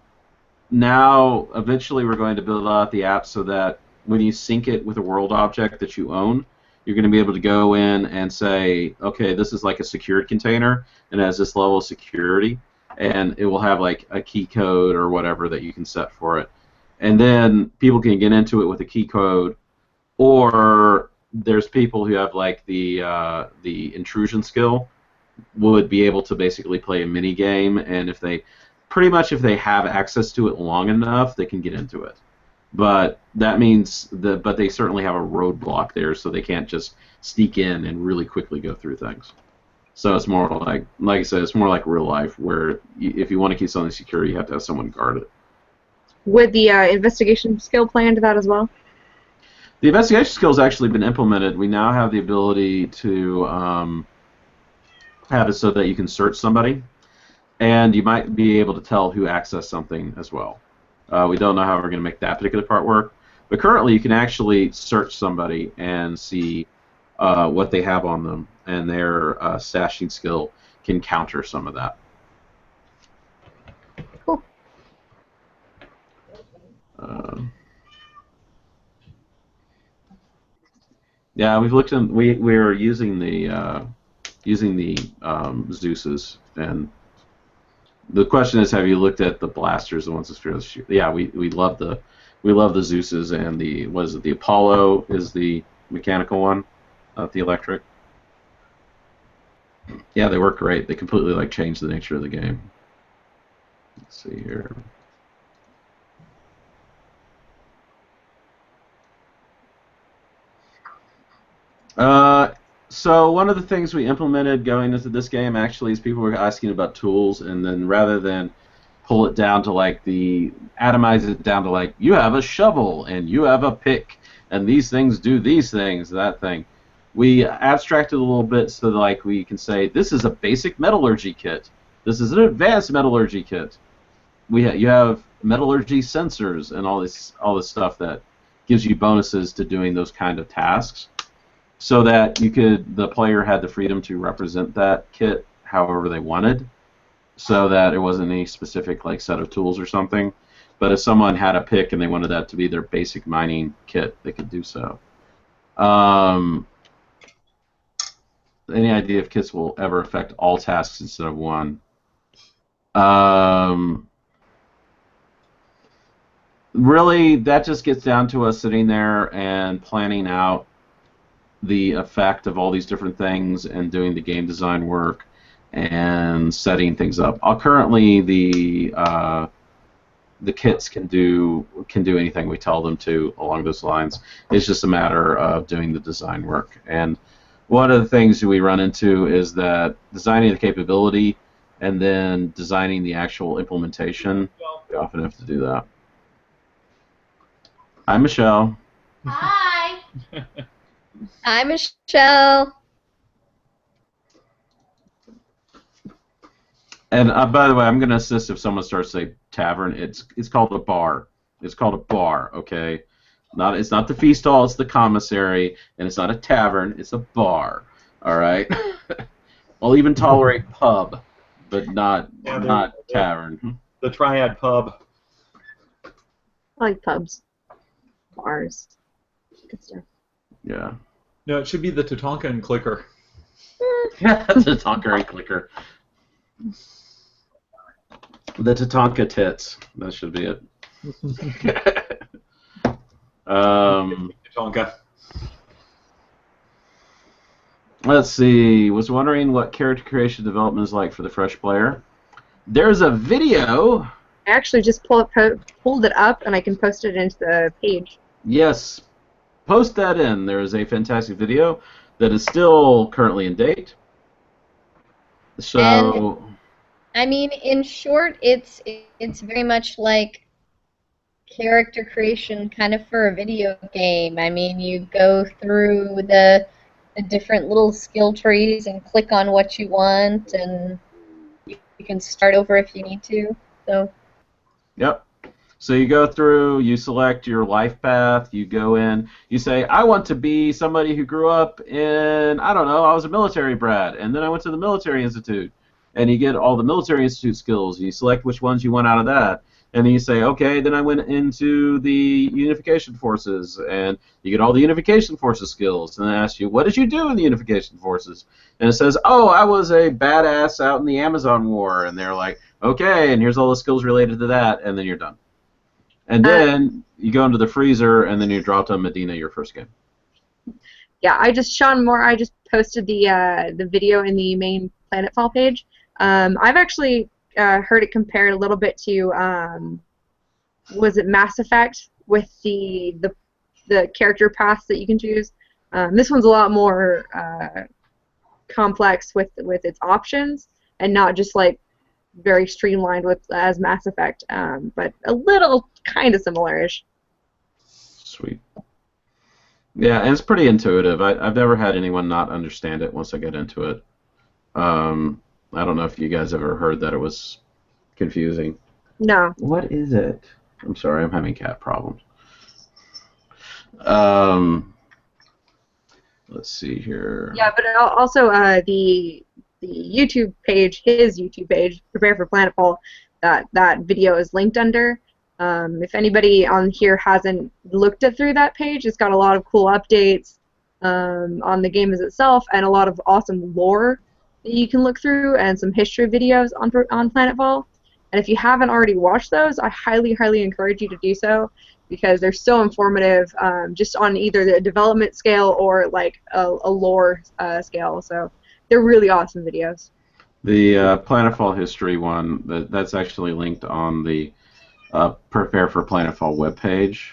[SPEAKER 1] eventually, we're going to build out the app so that when you sync it with a world object that you own, you're going to be able to go in and say, okay, this is like a secured container and it has this level of security, and it will have like a key code or whatever that you can set for it. And then people can get into it with a key code, or there's people who have like the intrusion skill would be able to basically play a mini game, and if they have access to it long enough, they can get into it. But that means but they certainly have a roadblock there, so they can't just sneak in and really quickly go through things. So it's more like I said, it's more like real life, where if you want to keep something secure, you have to have someone guard it.
[SPEAKER 2] Would the investigation skill play into that as well?
[SPEAKER 1] The investigation skill has actually been implemented. We now have the ability to have it so that you can search somebody, and you might be able to tell who accessed something as well. We don't know how we're going to make that particular part work, but currently you can actually search somebody and see what they have on them, and their stashing skill can counter some of that.
[SPEAKER 2] Cool.
[SPEAKER 1] Yeah, we've looked in. We were using the Zeuses, and the question is, have you looked at the blasters, the ones that fearless shoot? Yeah, we love the Zeuses, and the what is it? The Apollo is the mechanical one, not the electric. Yeah, they work great. They completely like change the nature of the game. Let's see here. So one of the things we implemented going into this game actually is people were asking about tools, and then rather than pull it down to like atomize it down to like you have a shovel and you have a pick and these things do these things, that thing. We abstracted a little bit so that like we can say this is a basic metallurgy kit. This is an advanced metallurgy kit. You have metallurgy sensors and all this stuff that gives you bonuses to doing those kind of tasks, so that the player had the freedom to represent that kit however they wanted, so that it wasn't any specific like set of tools or something. But if someone had a pick and they wanted that to be their basic mining kit, they could do so. Any idea if kits will ever affect all tasks instead of one? Really, that just gets down to us sitting there and planning out the effect of all these different things and doing the game design work and setting things up. Currently, the kits can do anything we tell them to along those lines. It's just a matter of doing the design work. And one of the things we run into is that designing the capability and then designing the actual implementation, we often have to do that. Hi, Michelle.
[SPEAKER 4] Hi. Hi, Michelle.
[SPEAKER 1] And by the way, I'm going to assist if someone starts to say tavern. It's called a bar. It's called a bar, okay? It's not the feast hall, it's the commissary, and it's not a tavern, it's a bar. All right? I'll even tolerate pub, but not tavern.
[SPEAKER 5] The Triad Pub.
[SPEAKER 2] I like pubs, bars, good stuff.
[SPEAKER 1] Yeah.
[SPEAKER 5] No, it should be the Tatanka and Clicker.
[SPEAKER 1] The Tatanka and Clicker. The Tatanka tits. That should be it.
[SPEAKER 5] Tatanka.
[SPEAKER 1] Let's see. Was wondering what character creation development is like for the fresh player. There's a video.
[SPEAKER 2] I actually just pulled it up, and I can post it into the page.
[SPEAKER 1] Yes. Post that in. There is a fantastic video that is still currently in date. So,
[SPEAKER 4] And, I mean, in short, it's very much like character creation kind of for a video game. I mean, you go through the different little skill trees and click on what you want, and you can start over if you need to. So.
[SPEAKER 1] yep. So you go through, you select your life path, you go in, you say, I want to be somebody who grew up in, I don't know, I was a military brat, and then I went to the military institute. And you get all the military institute skills, and you select which ones you want out of that. And then you say, okay, then I went into the unification forces, and you get all the unification forces skills. And then I ask you, what did you do in the unification forces? And it says, oh, I was a badass out in the Amazon War. And they're like, okay, and here's all the skills related to that, and then you're done. And then you go into the freezer, and then you drop to Medina your first game.
[SPEAKER 2] Yeah, Sean Moore, I just posted the video in the main Planetfall page. I've actually heard it compared a little bit to, was it Mass Effect with the character paths that you can choose. This one's a lot more complex with its options, and not just like very streamlined as Mass Effect, but a little kind of similar-ish.
[SPEAKER 1] Sweet. Yeah, and it's pretty intuitive. I've never had anyone not understand it once I get into it. I don't know if you guys ever heard that it was confusing.
[SPEAKER 2] No.
[SPEAKER 1] What is it? I'm sorry, I'm having cat problems. Let's see here.
[SPEAKER 2] Yeah, but also the YouTube page, his YouTube page, Prepare for Planetfall, that video is linked under. If anybody on here hasn't looked through that page, it's got a lot of cool updates. on the game as itself, and a lot of awesome lore that you can look through, and some history videos on Planetfall. And if you haven't already watched those, I highly, highly encourage you to do so, because they're so informative, just on either the development scale or like a lore scale. So they're really awesome videos.
[SPEAKER 1] The Planetfall history one, that's actually linked on the Prepare for Planetfall webpage.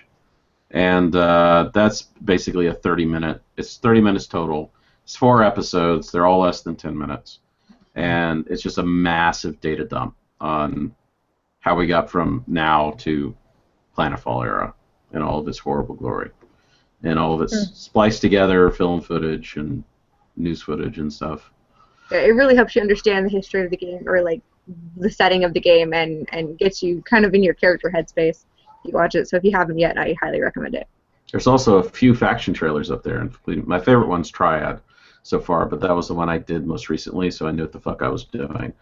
[SPEAKER 1] And that's basically a 30-minute. It's 30 minutes total. It's 4 episodes. They're all less than 10 minutes. And it's just a massive data dump on how we got from now to Planetfall era and all of its horrible glory. And all of its spliced together film footage and news footage and stuff.
[SPEAKER 2] It really helps you understand the history of the game, or like the setting of the game, and gets you kind of in your character headspace. You watch it. So if you haven't yet, I highly recommend it.
[SPEAKER 1] There's also a few faction trailers up there, including my favorite one's Triad so far, but that was the one I did most recently, so I knew what the fuck I was doing.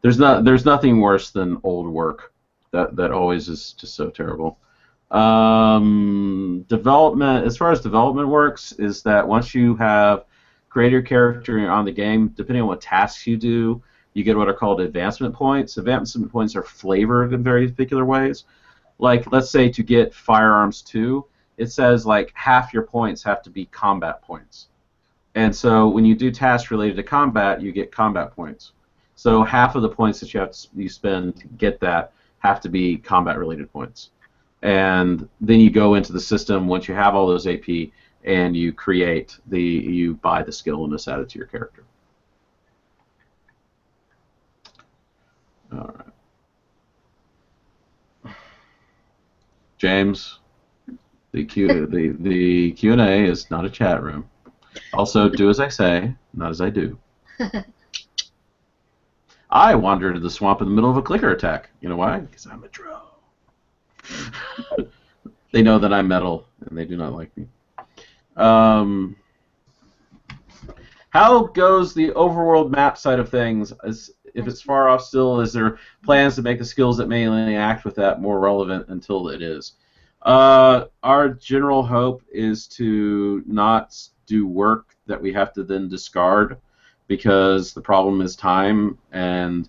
[SPEAKER 1] There's nothing worse than old work. That always is just so terrible. Development, as far as development works, is that once you have created your character and you're on the game, depending on what tasks you do, you get what are called advancement points. Advancement points are flavored in very particular ways. Like, let's say to get Firearms 2, it says like half your points have to be combat points. And so when you do tasks related to combat, you get combat points. So half of the points that you spend to get that have to be combat-related points. And then you go into the system once you have all those AP, and you buy the skill and it's added to your character. All right. James, the Q&A is not a chat room. Also, do as I say, not as I do. I wandered into the swamp in the middle of a clicker attack. You know why? Because I'm a drow. They know that I'm metal, and they do not like me. How goes the overworld map side of things? If it's far off still, is there plans to make the skills that mainly act with that more relevant until it is? Our general hope is to not do work that we have to then discard, because the problem is time, and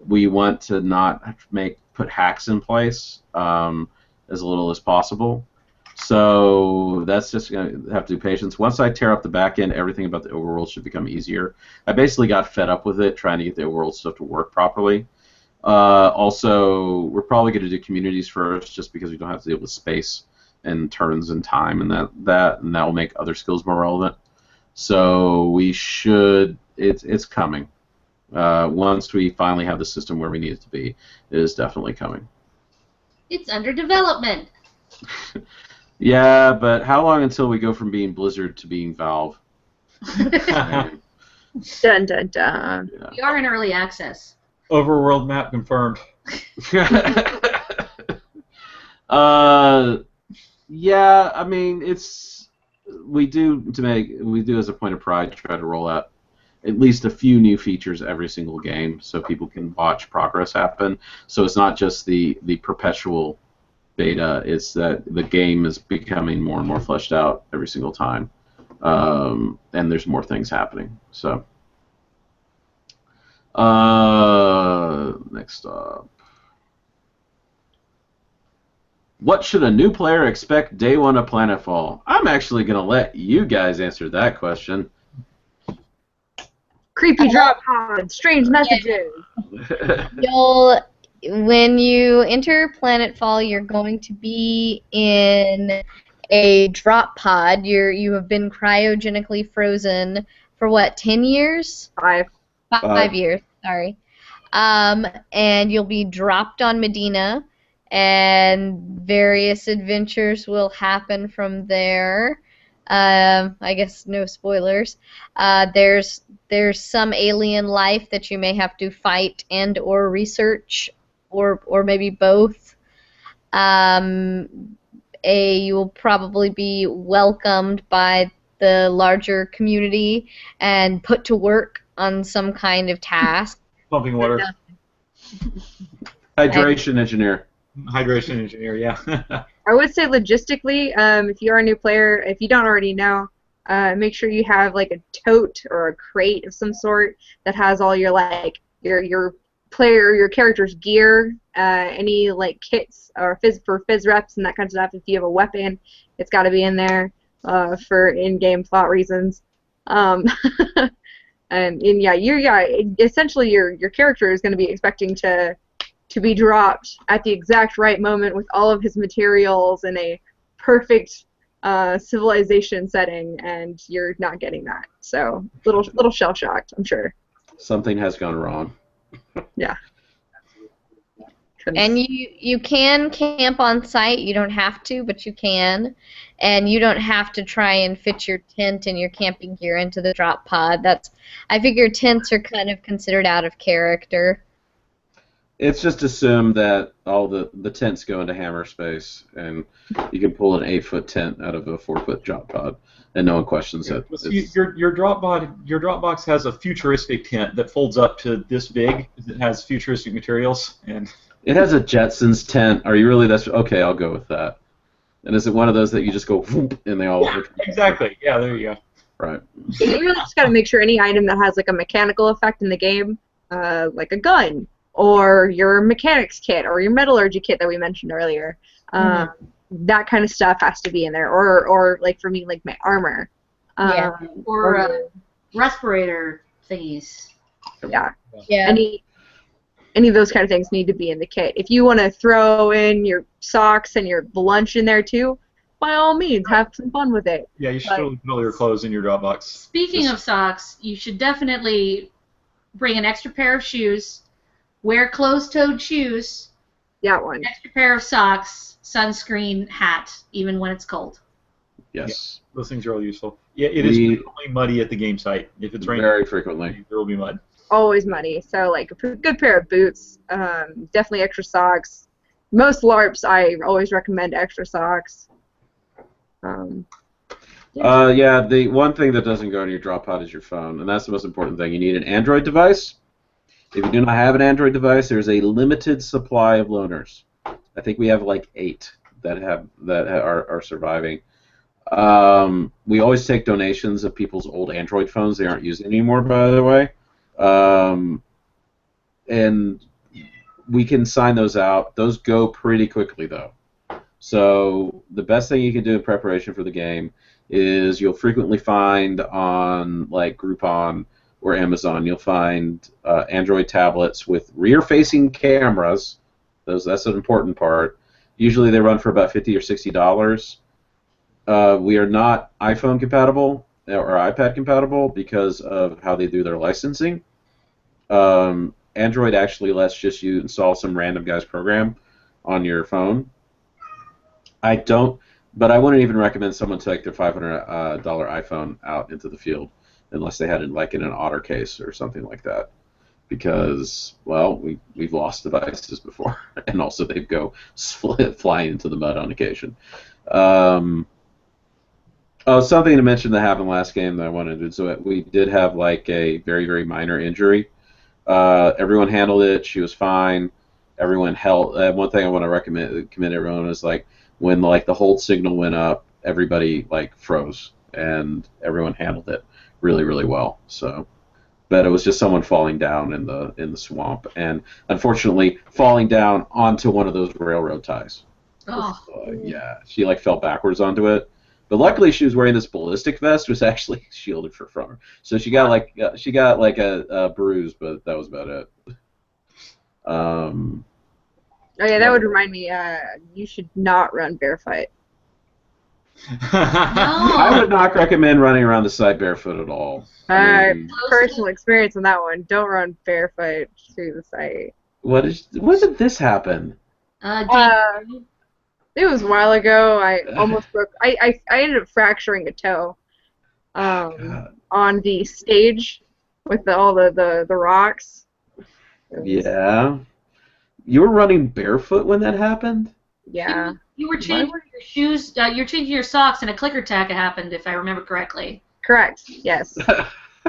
[SPEAKER 1] we want to not put hacks in place as little as possible. So that's just going to have to do patience. Once I tear up the back end, everything about the overworld should become easier. I basically got fed up with it, trying to get the overworld stuff to work properly. Also, we're probably going to do communities first, just because we don't have to deal with space and turns and time, and that will make other skills more relevant. So we should. It's coming. Once we finally have the system where we need it to be, it is definitely coming.
[SPEAKER 6] It's under development.
[SPEAKER 1] Yeah, but how long until we go from being Blizzard to being Valve?
[SPEAKER 2] Dun dun dun.
[SPEAKER 1] Yeah.
[SPEAKER 6] We are in early access.
[SPEAKER 5] Overworld map confirmed.
[SPEAKER 1] Yeah, I mean, we do as a point of pride try to roll out at least a few new features every single game, so people can watch progress happen. So it's not just the perpetual beta; it's that the game is becoming more and more fleshed out every single time, and there's more things happening. So next up. What should a new player expect day one of Planetfall? I'm actually going to let you guys answer that question.
[SPEAKER 2] Creepy drop pods, strange messages.
[SPEAKER 4] When you enter Planetfall, you're going to be in a drop pod. You have been cryogenically frozen for what, 10 years?
[SPEAKER 2] 5.
[SPEAKER 4] 5 years, sorry. And you'll be dropped on Medina, and various adventures will happen from there. I guess no spoilers. There's some alien life that you may have to fight and or research, or maybe both. You will probably be welcomed by the larger community and put to work on some kind of task.
[SPEAKER 5] Pumping water.
[SPEAKER 1] Hydration engineer.
[SPEAKER 5] Hydration engineer, yeah.
[SPEAKER 2] I would say logistically, if you are a new player, if you don't already know, make sure you have like a tote or a crate of some sort that has all your like your character's gear, any like kits or fizz reps and that kind of stuff. If you have a weapon, it's got to be in there for in-game plot reasons. And essentially your character is going to be expecting to be dropped at the exact right moment with all of his materials in a perfect civilization setting, and you're not getting that. So little shell shocked, I'm sure.
[SPEAKER 1] Something has gone wrong.
[SPEAKER 2] Yeah.
[SPEAKER 4] And you can camp on site. You don't have to, but you can. And you don't have to try and fit your tent and your camping gear into the drop pod. I figure tents are kind of considered out of character.
[SPEAKER 1] It's just assumed that all the tents go into hammer space, and you can pull an 8-foot tent out of a 4-foot drop pod, and no one questions it.
[SPEAKER 5] Your Dropbox has a futuristic tent that folds up to this big. It has futuristic materials, and
[SPEAKER 1] it has a Jetsons tent. Are you really? That's okay. I'll go with that. And is it one of those that you just go whoop, and they all?
[SPEAKER 5] Yeah, exactly. Yeah, there you go.
[SPEAKER 1] Right.
[SPEAKER 2] You really just got to make sure any item that has like a mechanical effect in the game, like a gun, or your mechanics kit, or your metallurgy kit that we mentioned earlier, that kind of stuff has to be in there. Or like for me, like my armor.
[SPEAKER 6] Or respirator thingies.
[SPEAKER 2] Yeah.
[SPEAKER 4] Yeah.
[SPEAKER 2] Any of those kind of things need to be in the kit. If you want to throw in your socks and your lunch in there too, by all means, have some fun with it.
[SPEAKER 5] Yeah, you should totally put all your clothes in your Dropbox.
[SPEAKER 6] Speaking of socks, you should definitely bring an extra pair of shoes, wear closed-toed shoes,
[SPEAKER 2] One.
[SPEAKER 6] extra pair of socks, sunscreen, hat, even when it's cold.
[SPEAKER 1] Yes.
[SPEAKER 5] Those things are all useful. Yeah, it is frequently muddy at the game site. If it's raining,
[SPEAKER 1] Very frequently.
[SPEAKER 5] there will be mud.
[SPEAKER 2] Always muddy. So like a good pair of boots, definitely extra socks. Most LARPs, I always recommend extra socks.
[SPEAKER 1] Yeah, the one thing that doesn't go in your drop pod is your phone, and that's the most important thing. You need an Android device. If you do not have an Android device, there's a limited supply of loaners. I think we have like 8 that are surviving. We always take donations of people's old Android phones. They aren't used anymore, by the way. And we can sign those out. Those go pretty quickly, though. So the best thing you can do in preparation for the game is you'll frequently find on like Groupon or Amazon, you'll find Android tablets with rear-facing cameras. That's an important part. Usually they run for about $50 or $60. We are not iPhone compatible or iPad compatible because of how they do their licensing. Android actually lets just you install some random guy's program on your phone. But I wouldn't even recommend someone take their $500 iPhone out into the field unless they had it like in an otter case or something like that, because we've lost devices before, and also they go flying into the mud on occasion. Something to mention that happened last game that I wanted to do. So we did have like a very, very minor injury. Everyone handled it. She was fine. Everyone held. One thing I want to commend everyone is like when like the hold signal went up, everybody like froze, and everyone handled it really, really well. So, but it was just someone falling down in the swamp, and unfortunately falling down onto one of those railroad ties.
[SPEAKER 6] Oh.
[SPEAKER 1] Yeah, she like fell backwards onto it. But luckily, she was wearing this ballistic vest, which actually shielded her from her. So she got like a bruise, but that was about it.
[SPEAKER 2] Oh yeah, that would remind me. You should not run barefoot.
[SPEAKER 1] I would not recommend running around the site barefoot at all.
[SPEAKER 2] Personal experience on that one. Don't run barefoot through the site.
[SPEAKER 1] When did this happen?
[SPEAKER 2] It was a while ago. I almost broke. I ended up fracturing a toe on the stage with all the rocks.
[SPEAKER 1] Yeah. You were running barefoot when that happened?
[SPEAKER 2] Yeah.
[SPEAKER 6] You were changing your shoes. You're changing your socks, and a clicker attack happened, if I remember correctly.
[SPEAKER 2] Correct. Yes.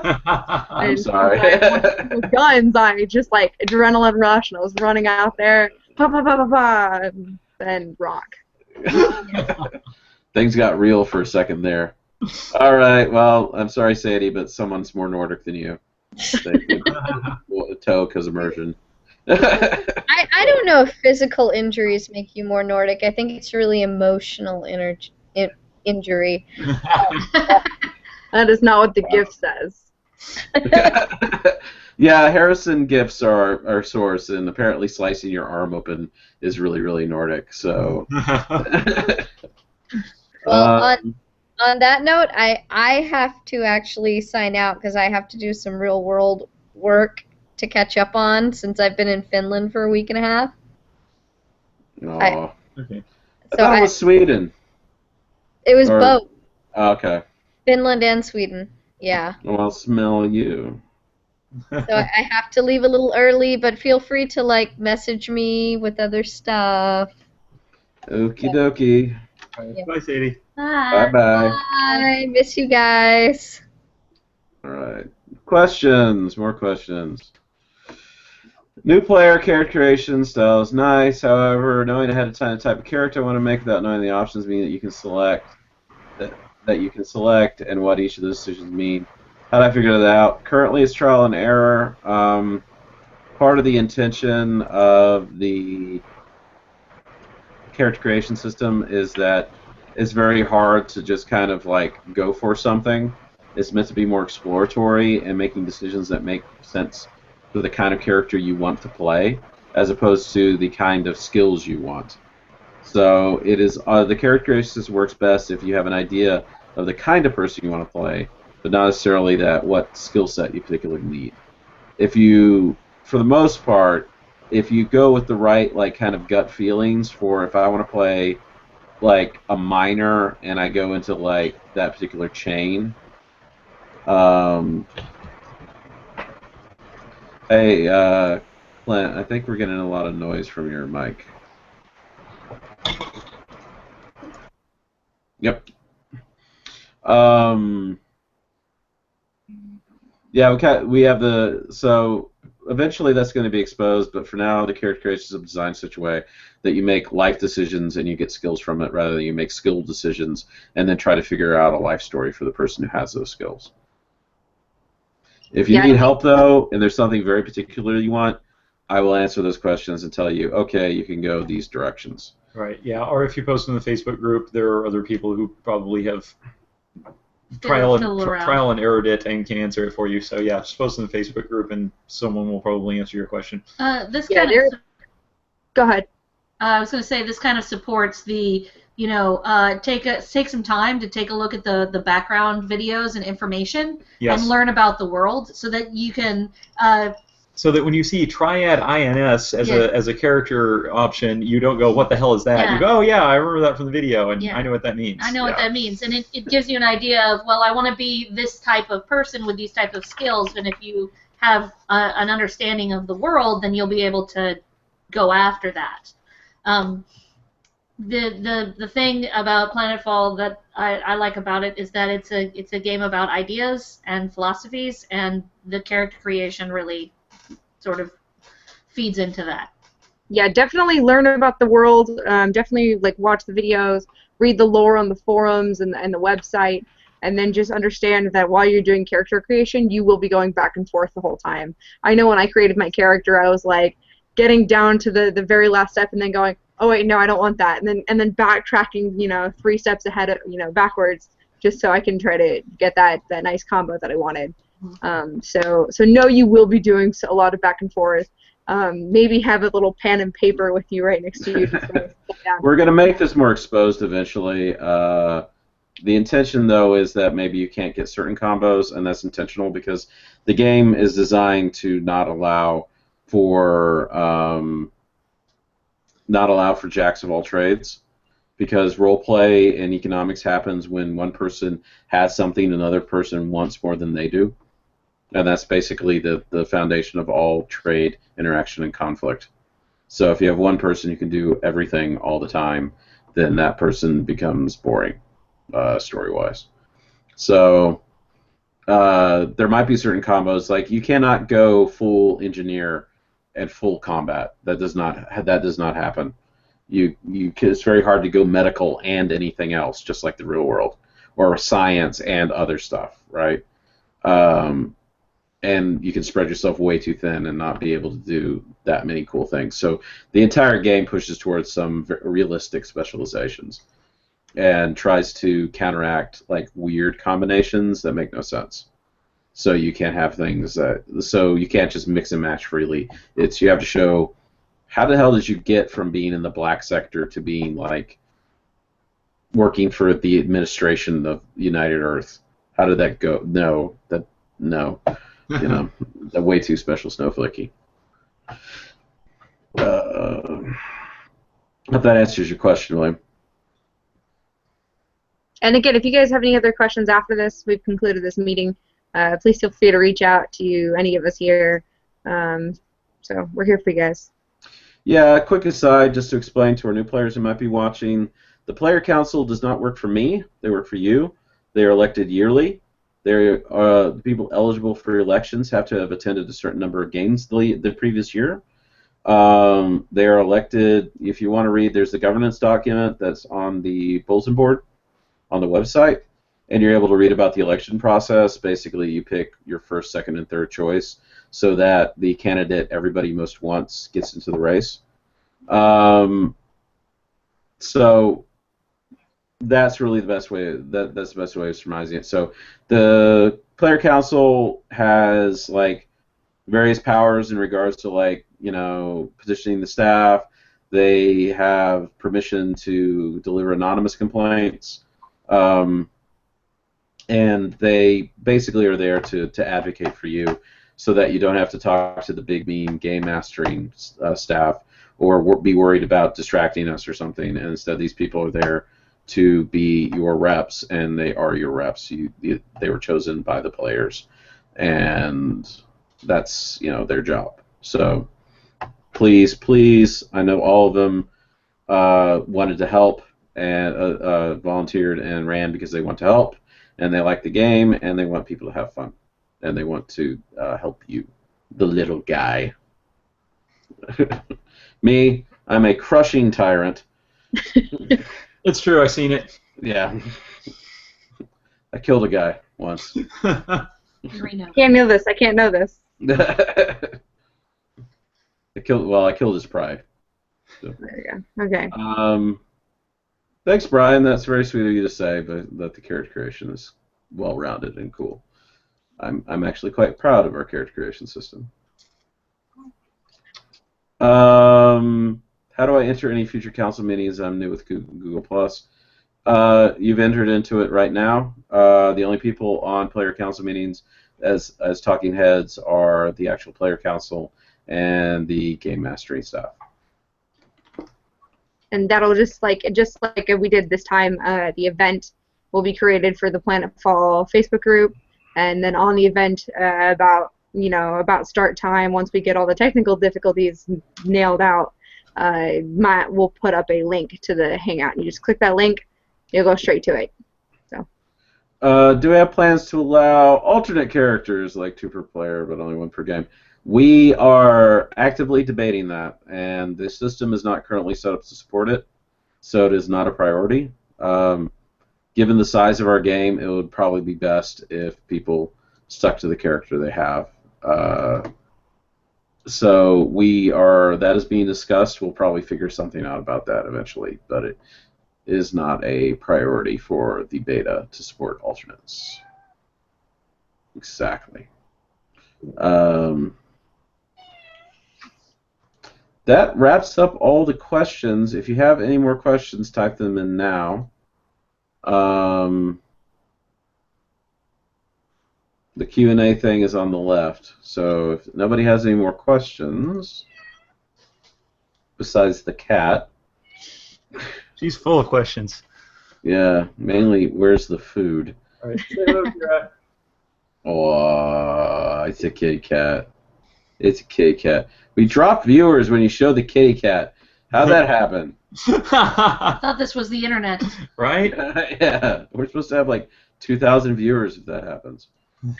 [SPEAKER 1] I'm sorry.
[SPEAKER 2] With guns, I just like adrenaline rush, and I was running out there. pa pa pa pa pa, and then rock.
[SPEAKER 1] Things got real for a second there. All right, well, I'm sorry, Sadie, but someone's more Nordic than you. Toka's immersion.
[SPEAKER 4] I don't know if physical injuries make you more Nordic. I think it's really emotional injury.
[SPEAKER 2] That is not what the gift says.
[SPEAKER 1] Yeah, Harrison gifts are source, and apparently slicing your arm open is really, really Nordic. So.
[SPEAKER 4] Well, on that note, I have to actually sign out because I have to do some real world work to catch up on since I've been in Finland for a week and a half.
[SPEAKER 1] Aw.
[SPEAKER 5] Okay.
[SPEAKER 1] I thought it was Sweden.
[SPEAKER 4] It was
[SPEAKER 1] Or-
[SPEAKER 4] both
[SPEAKER 1] Okay.
[SPEAKER 4] Finland and Sweden. Yeah.
[SPEAKER 1] Well, I'll smell you.
[SPEAKER 4] So I have to leave a little early, but feel free to like message me with other stuff.
[SPEAKER 1] Okie dokie.
[SPEAKER 4] Yeah.
[SPEAKER 5] Bye, Sadie.
[SPEAKER 1] Bye bye.
[SPEAKER 4] Bye. Miss you guys.
[SPEAKER 1] All right. Questions. More questions. New player character creation style is nice. However, knowing ahead of time the type of character I want to make without knowing the options mean that you can select and what each of those decisions mean. How do I figure that out? Currently, it's trial and error. Part of the intention of the character creation system is that it's very hard to just kind of like go for something. It's meant to be more exploratory and making decisions that make sense for the kind of character you want to play, as opposed to the kind of skills you want. So it is the character creation system works best if you have an idea of the kind of person you want to play, but not necessarily that what skill set you particularly need. If you, for the most part, if you go with the right like kind of gut feelings for if I want to play like a miner and I go into like that particular chain. Hey, Clint, I think we're getting a lot of noise from your mic. Yep. Yeah, we have the so eventually that's going to be exposed, but for now the character creation is designed such a way that you make life decisions and you get skills from it, rather than you make skill decisions and then try to figure out a life story for the person who has those skills. If you need help though, and there's something very particular you want, I will answer those questions and tell you, okay, you can go these directions.
[SPEAKER 5] Right, yeah, or if you post in the Facebook group, there are other people who probably have trial and error it and can answer it for you. So yeah, just post in the Facebook group and someone will probably answer your question.
[SPEAKER 2] Go ahead.
[SPEAKER 6] I was going to say this kind of supports the, take some time to take a look at the background videos and information and learn about the world so that you can.
[SPEAKER 5] So that when you see Triad INS as a character option, you don't go, what the hell is that?
[SPEAKER 6] Yeah.
[SPEAKER 5] You go, oh yeah, I remember that from the video, and I know what that means.
[SPEAKER 6] I know what that means, and it gives you an idea of, well, I want to be this type of person with these type of skills, and if you have an understanding of the world, then you'll be able to go after that. The thing about Planetfall that I like about it is that it's a game about ideas and philosophies, and the character creation really sort of feeds into that.
[SPEAKER 2] Yeah, definitely learn about the world. Definitely like watch the videos, read the lore on the forums and the website, and then just understand that while you're doing character creation, you will be going back and forth the whole time. I know when I created my character, I was like getting down to the very last step and then going, oh wait, no, I don't want that, and then backtracking, 3 steps ahead, backwards, just so I can try to get that nice combo that I wanted. So no, you will be doing a lot of back and forth. Maybe have a little pen and paper with you right next to you.
[SPEAKER 1] We're going to make this more exposed eventually. The intention, though, is that maybe you can't get certain combos, and that's intentional because the game is designed to not allow for jacks of all trades, because roleplay and economics happens when one person has something another person wants more than they do. And that's basically the foundation of all trade, interaction, and conflict. So if you have one person who can do everything all the time, then that person becomes boring, story-wise. So there might be certain combos, like you cannot go full engineer and full combat. That does not happen. It's very hard to go medical and anything else, just like the real world, or science and other stuff, right? And you can spread yourself way too thin and not be able to do that many cool things. So the entire game pushes towards some realistic specializations and tries to counteract like weird combinations that make no sense. So you can't have things so you can't just mix and match freely. You have to show how the hell did you get from being in the black sector to being like working for the administration of United Earth. How did that go? No. You know, they're way too special snowflakey. Hope that answers your question, William.
[SPEAKER 2] And again, if you guys have any other questions after this, we've concluded this meeting. Please feel free to reach out to any of us here. So we're here for you guys.
[SPEAKER 1] Yeah, quick aside, just to explain to our new players who might be watching, the Player Council does not work for me. They work for you. They are elected yearly. The people eligible for elections have to have attended a certain number of games the previous year. They are elected. If you want to read, there's the governance document that's on the bulletin board on the website, and you're able to read about the election process. Basically, you pick your first, second, and third choice so that the candidate everybody most wants gets into the race. So that's really the best way. That's the best way of surmising it. So the Player Council has like various powers in regards to like positioning the staff. They have permission to deliver anonymous complaints, and they basically are there to advocate for you, so that you don't have to talk to the big mean game mastering staff or be worried about distracting us or something. And instead, these people are there to be your reps, and they are your reps. They were chosen by the players, and that's their job. So please, I know all of them wanted to help and volunteered and ran because they want to help, and they like the game, and they want people to have fun, and they want to help you, the little guy. Me, I'm a crushing tyrant.
[SPEAKER 5] It's true, I've seen it.
[SPEAKER 1] Yeah. I killed a guy once.
[SPEAKER 2] I can't know this.
[SPEAKER 1] I killed his pride. So.
[SPEAKER 2] There you go. Okay.
[SPEAKER 1] Thanks, Brian. That's very sweet of you to say, but that the character creation is well-rounded and cool. I'm actually quite proud of our character creation system. How do I enter any future council meetings? I'm new with Google+. You've entered into it right now. The only people on player council meetings as talking heads are the actual player council and the game mastering staff.
[SPEAKER 2] And that'll just like we did this time, the event will be created for the Planetfall Facebook group, and then on the event about start time, once we get all the technical difficulties nailed out, Matt will put up a link to the Hangout. You just click that link, you'll go straight to it. So.
[SPEAKER 1] Do we have plans to allow alternate characters, like 2 per player, but only 1 per game? We are actively debating that, and the system is not currently set up to support it, so it is not a priority. Given the size of our game, it would probably be best if people stuck to the character they have. So that is being discussed. We'll probably figure something out about that eventually, but it is not a priority for the beta to support alternates. Exactly. That wraps up all the questions. If you have any more questions, type them in now. The Q&A thing is on the left, so if nobody has any more questions, besides the cat.
[SPEAKER 5] She's full of questions.
[SPEAKER 1] Yeah, mainly, where's the food?
[SPEAKER 5] All right, say hello, Cat.
[SPEAKER 1] Oh, it's a kitty cat. It's a kitty cat. We dropped viewers when you showed the kitty cat. How'd that happen?
[SPEAKER 6] I thought this was the internet.
[SPEAKER 5] Right?
[SPEAKER 1] Yeah, we're supposed to have like 2,000 viewers if that happens.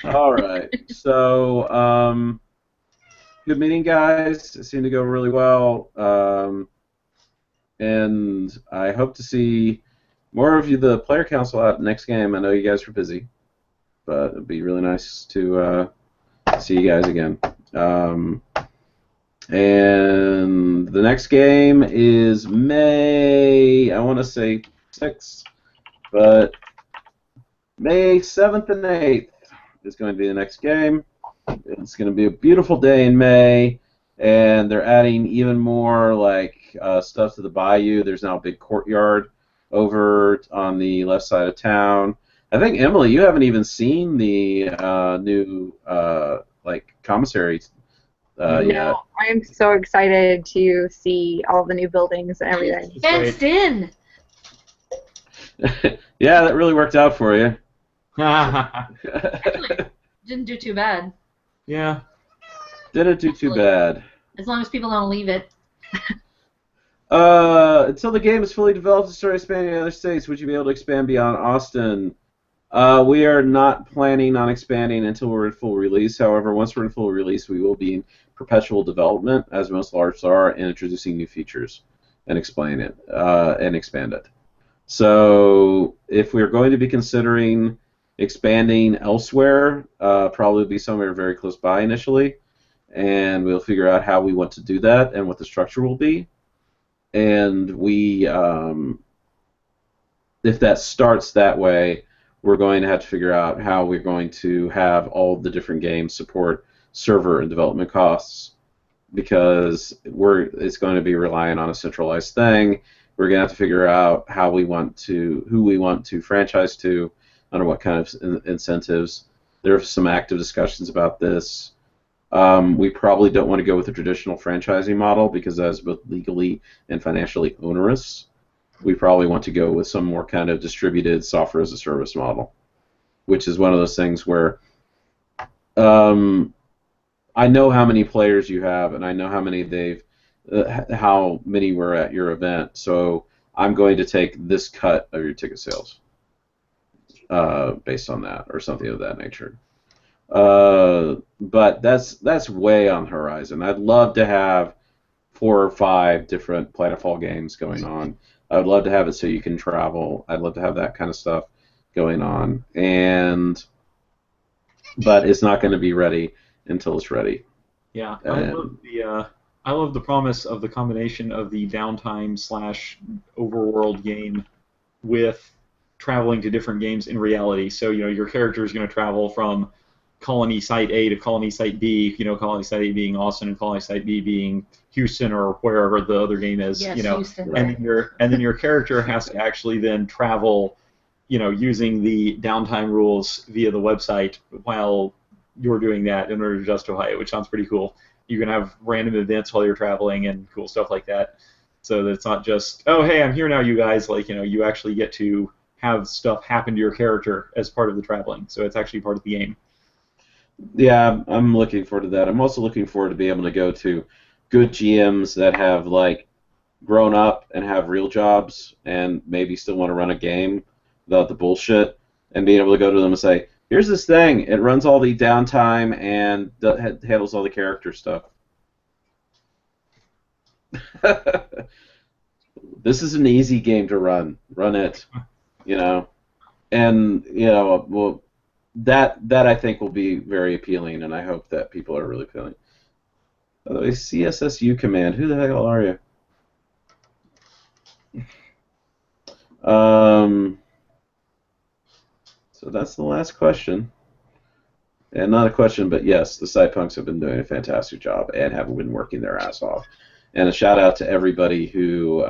[SPEAKER 1] All right, so good meeting, guys. It seemed to go really well. And I hope to see more of you, the player council, out next game. I know you guys are busy, but it'd be really nice to see you guys again. And the next game is May, I want to say 6th, but May 7th and 8th is going to be the next game. It's going to be a beautiful day in May, and they're adding even more stuff to the bayou. There's now a big courtyard over on the left side of town. I think, Emily, you haven't even seen the new commissary yet.
[SPEAKER 2] No, I'm so excited to see all the new buildings and everything.
[SPEAKER 6] Fenced in.
[SPEAKER 1] Yeah, that really worked out for you.
[SPEAKER 6] Actually, didn't do too bad.
[SPEAKER 5] Yeah.
[SPEAKER 1] Didn't do too bad.
[SPEAKER 6] As long as people don't leave it.
[SPEAKER 1] Until the game is fully developed and start expanding to other states, would you be able to expand beyond Austin? We are not planning on expanding until we're in full release. However, once we're in full release, we will be in perpetual development, as most LARPs are, and introducing new features and expand it. So, if we're going to be considering expanding elsewhere, probably be somewhere very close by initially, and we'll figure out how we want to do that and what the structure will be. And if that starts that way, we're going to have to figure out how we're going to have all the different games support server and development costs, because it's going to be relying on a centralized thing. We're going to have to figure out who we want to franchise to, under what kind of incentives. There are some active discussions about this. We probably don't want to go with the traditional franchising model because that is both legally and financially onerous. We probably want to go with some more kind of distributed software as a service model, which is one of those things where I know how many players you have, and I know how many were at your event. So I'm going to take this cut of your ticket sales based on that, or something of that nature. But that's way on the horizon. I'd love to have 4 or 5 different Planetfall games going on. I would love to have it so you can travel. I'd love to have that kind of stuff going on, but it's not going to be ready until it's ready.
[SPEAKER 5] Yeah, I love the promise of the combination of the downtime / overworld game with traveling to different games in reality. So your character is going to travel from colony site A to colony site B. Colony site A being Austin and colony site B being Houston or wherever the other game is.
[SPEAKER 6] Yes, Houston.
[SPEAKER 5] And then your character has to actually then travel, using the downtime rules via the website while you're doing that in order to justify it, which sounds pretty cool. You can have random events while you're traveling and cool stuff like that. So that it's not just, oh hey, I'm here now, you guys. You actually get to have stuff happen to your character as part of the traveling. So it's actually part of the game.
[SPEAKER 1] Yeah, I'm looking forward to that. I'm also looking forward to being able to go to good GMs that have grown up and have real jobs and maybe still want to run a game without the bullshit, and being able to go to them and say, here's this thing, it runs all the downtime and handles all the character stuff. This is an easy game to run. Run it, and well, that I think will be very appealing, and I hope that people are really feeling. By the way, CSSU command, who the hell are you? So that's the last question. And not a question, but yes, the Cypunks have been doing a fantastic job and have been working their ass off. And a shout out to everybody who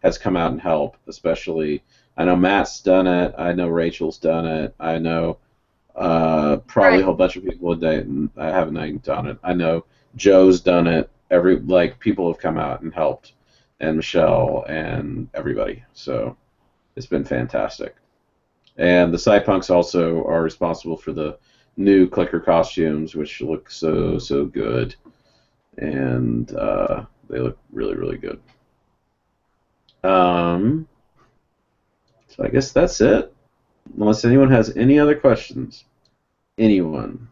[SPEAKER 1] has come out and helped, especially, I know Matt's done it, I know Rachel's done it, I know probably a whole bunch of people haven't done it. I know Joe's done it. People have come out and helped, and Michelle and everybody. So it's been fantastic. And the Cypunks also are responsible for the new clicker costumes, which look so good, and they look really, really good. So I guess that's it. Unless anyone has any other questions. Anyone?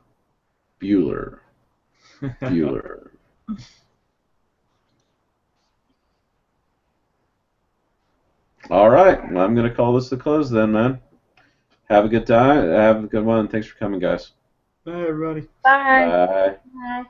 [SPEAKER 1] Bueller. Bueller. All right, well, I'm going to call this the close then, man. Have a good time. Have a good one. Thanks for coming, guys.
[SPEAKER 5] Bye, everybody.
[SPEAKER 2] Bye.
[SPEAKER 1] Bye.
[SPEAKER 6] Bye.